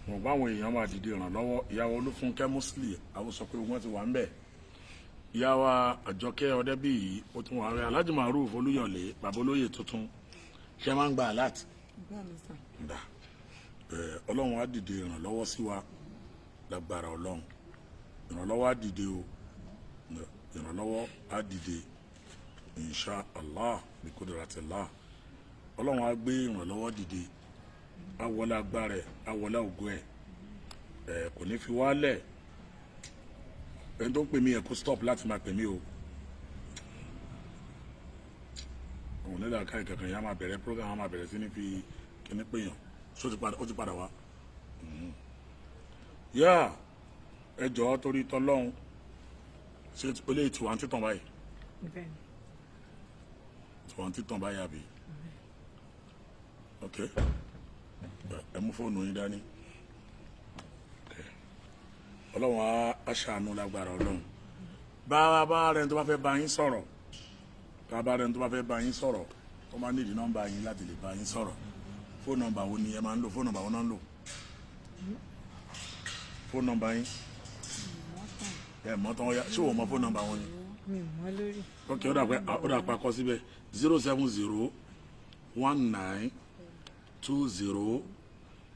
mo gbọ́ àwọn èèyàn máa dìde ìrànlọ́wọ́ ìyàwó Olúfúnkẹ́ Musli àwọn sọ pé wọ́n ti wà ń bẹ̀. ìyàwó Àjọkẹ́ Ọdẹ́bíyì ó tún wà rẹ̀ Alhaji Maruf Olúyọ̀lé bàbá olóyè tuntun ṣe máa ń gba alert. Ọlọ́run á dìde ìrànlọ́wọ́ sí wa lágbára Ọlọ́run ìrànlọ́wọ́ á dìde o ìrànlọ́wọ́ á dìde insha Allah bí kudratillah Ọlọ́run á gbé ìrànlọ́wọ́ dìde á wọlé agbára ẹ̀ á wọlé ògo ẹ̀ kò ní fi wálẹ̀ ẹni tó ń pè mí ẹ̀ kó stop láti máa pè mí o òun nílò àkáyì kankan yá máa bẹ̀rẹ̀ program á máa bẹ̀rẹ̀ sí ní fi kíní pè yàn ó ti padà wá yá ẹ jọ̀ọ́ torí tọlọ́hun ṣé o lè tiwa ń títàn báyìí tiwa ń títàn báyìí àbí ok ẹ mú fóònù yín dání Ọlọ́run á ṣàánú lágbára Ọlọ́run bá rẹ̀ tó bá fẹ́ bá yín sọ̀rọ̀ tó máa nídìí nọ́mbà yín láti lè bá yín sọ̀rọ̀ fóònù nọ́mbà wo ni ẹ máa ń lò fóònù nọ́mbà wo náà ń lò fóònù nọ́mbà yín ẹ mọ̀ tán ṣé o mọ̀ fóònù nọ́mbà wọn ni. mi mọ̀ lórí. ok ó dà pa kọ síbẹ̀ 070 19 20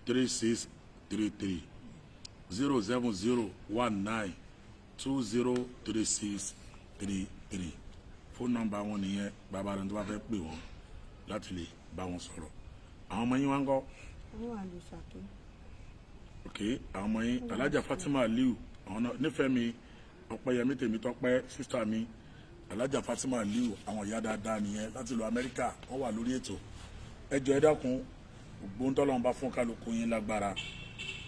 3633 070 19 20 3633 fóònù nọ́mbà wọn nìyẹn bàbá rẹ tó bá fẹ́ pè wọ́n láti lè bá wọn sọ̀rọ̀ àwọn ọmọ yín wá ń kọ́. wọ́n wà lè ṣàkó. ok àwọn ọmọ yín Alhaja Fatima Aliu àwọn náà nífẹ̀ẹ́ mi Ọpẹ́yẹmí Tèmítọ́pẹ́ sísá mi Alhaja Fatima Aliu àwọn ìyá dáadáa nìyẹn láti lọ Amẹ́ríkà wọ́n wà lórí ètò ẹ jọ̀ọ́ ẹ dákun ògbóǹtọ́lọ́run bá fún kálukú yín lágbára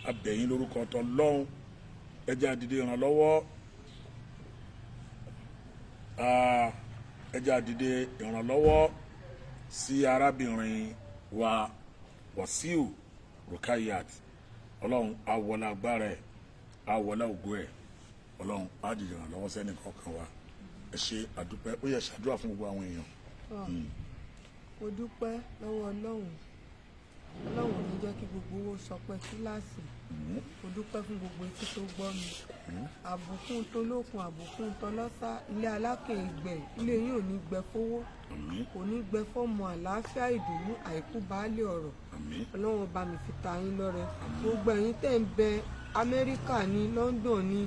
abẹ̀yìn lórúkọ t'Ọlọ́run ẹ jẹ́ àdìde ìrànlọ́wọ́ ẹ jẹ́ àdìde ìrànlọ́wọ́ sí arábìnrin wa Wasiu Rukayat Ọlọ́run awọlá agbára ẹ̀ awọlá ògo ẹ̀ Ọlọ́run á dìde ìrànlọ́wọ́ sẹ́ni kọ̀ọ̀kan wa ẹ ṣe àdúpẹ́ ó yẹ ṣàdúrà fún gbogbo àwọn èèyàn. mo dúpẹ́ lọ́wọ́ Ọlọ́run ní jẹ́ kí gbogbo owó sọpẹ́ kíláàsì mo dúpẹ́ fún gbogbo etí tó gbọ́ mi àbùkún tó lókun àbùkún tó lọ́sà ilé alákè ìgbẹ́ ilé yìí ò ní gbẹ fowó kò ní gbẹ fọ́mọ àlàáfíà ìdùnnú àìkú baálé ọ̀rọ̀ Ọlọ́run bá mi fi ta yín lọ́rẹ gbogbo ẹ̀yin tẹ̀ ń bẹ Amẹ́ríkà ní London ní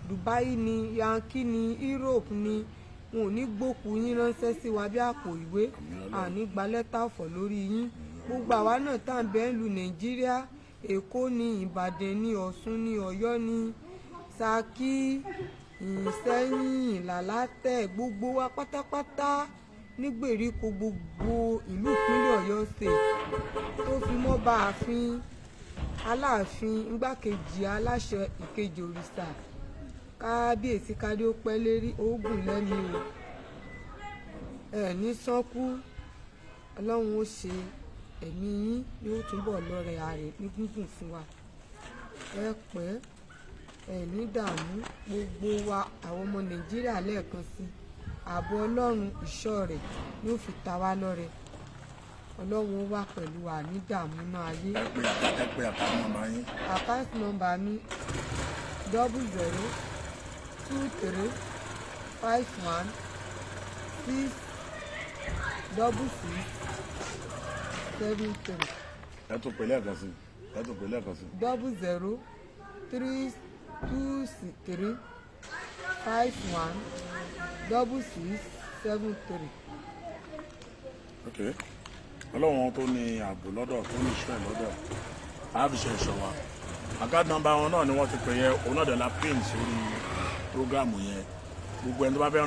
Dubai ní Yankee ní Europe ní wọn ò ní gbókù yín ránṣẹ́ sí wa bí àpò ìwé àní gba lẹ́tà ọ̀fọ̀ lórí yín gbogbo àwa náà tá à ń bẹ ń lu Nàìjíríà Èkó ní Ìbàdàn ní Ọ̀ṣun ní Ọ̀yọ́ ní Ṣakí Ìṣẹ́yìn Ìlàlátẹ̀ gbogbo wa pátápátá nígbèríko gbogbo ìlú ìpínlẹ̀ Ọ̀yọ́ state tó fi mọ́ bá ààfin Aláàfin igbákejì aláṣẹ ìkejì òrìṣà kábíyèsí kádé ó pẹ́ lérí oògùn lẹ́nu o ẹ̀ ní sọ́kú Ọlọ́run ó ṣe ẹ̀mí yín ni ó túbọ̀ lọ́rẹ̀ ààrẹ ní gúngùn fún wa ẹ pẹ́ ẹ ní dààmú gbogbo wa àwọn ọmọ Nàìjíríà lẹ́ẹ̀kan sí ààbò Ọlọ́run ìṣọ́ rẹ̀ ni ó fi ta wá lọ́rẹ Ọlọ́run ó wà pẹ̀lú wa ní dààmú náà ayé. ẹ pé àkáǹtì nọ́mbà yín. àkáǹtì nọ́mbà mi 0023516673. ẹ tún pè lẹ́ẹ̀kan sí. 0023516673. ok Ọlọ́run tó ní ààbò lọ́dọ̀ tó ní ìṣọ́ ẹ̀ lọ́dọ̀ àáfiṣẹ́ ìṣọ́ wa àkáǹtì nọ́mbà wọn náà ni wọ́n ti pè yẹ òun náà dẹ̀ la pin sórí prógámù yẹn gbogbo ẹni tó bá fẹ́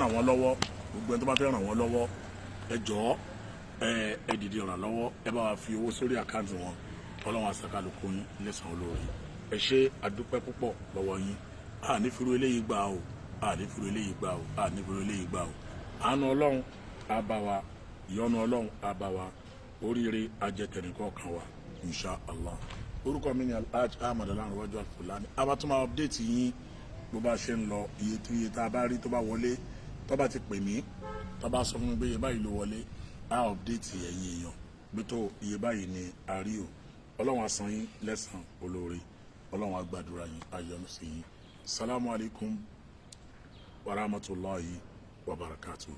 ràn wọ́n lọ́wọ́ ẹ jọ̀ọ́ ẹ dìde ìrànlọ́wọ́ ẹ bá wa fi owó sórí àkáǹtì wọn Ọlọ́run àṣàkálùkù yín lẹ́san olóore ẹ ṣe àdúpẹ́ púpọ̀ lọ́wọ́ yín nífìrú eléyìí gbà o àánú Ọlọ́run á bá wa ìyọ́nú Ọlọ́run á bá wa oríire ajẹtẹnìkọ̀ọ̀kan wa insha Allah orúkọ mi ni Alhaji Ahmad Ọlánrewájú Al-Fulani abatuma update yín bó bá ṣe ń lọ iye tá a bá rí tó bá wọlé tó bá ti pè mí tó bá sọ fún mi pé iye báyìí ló wọlé á update ẹ̀yin èèyàn bí tó iye báyìí ni a rí o ọlọ́run á san yín lẹ́san olóore ọlọ́run á gbàdúrà yín ayọ́nu sí yín salamu alaykum wa rahmatulahi wa barakatuh.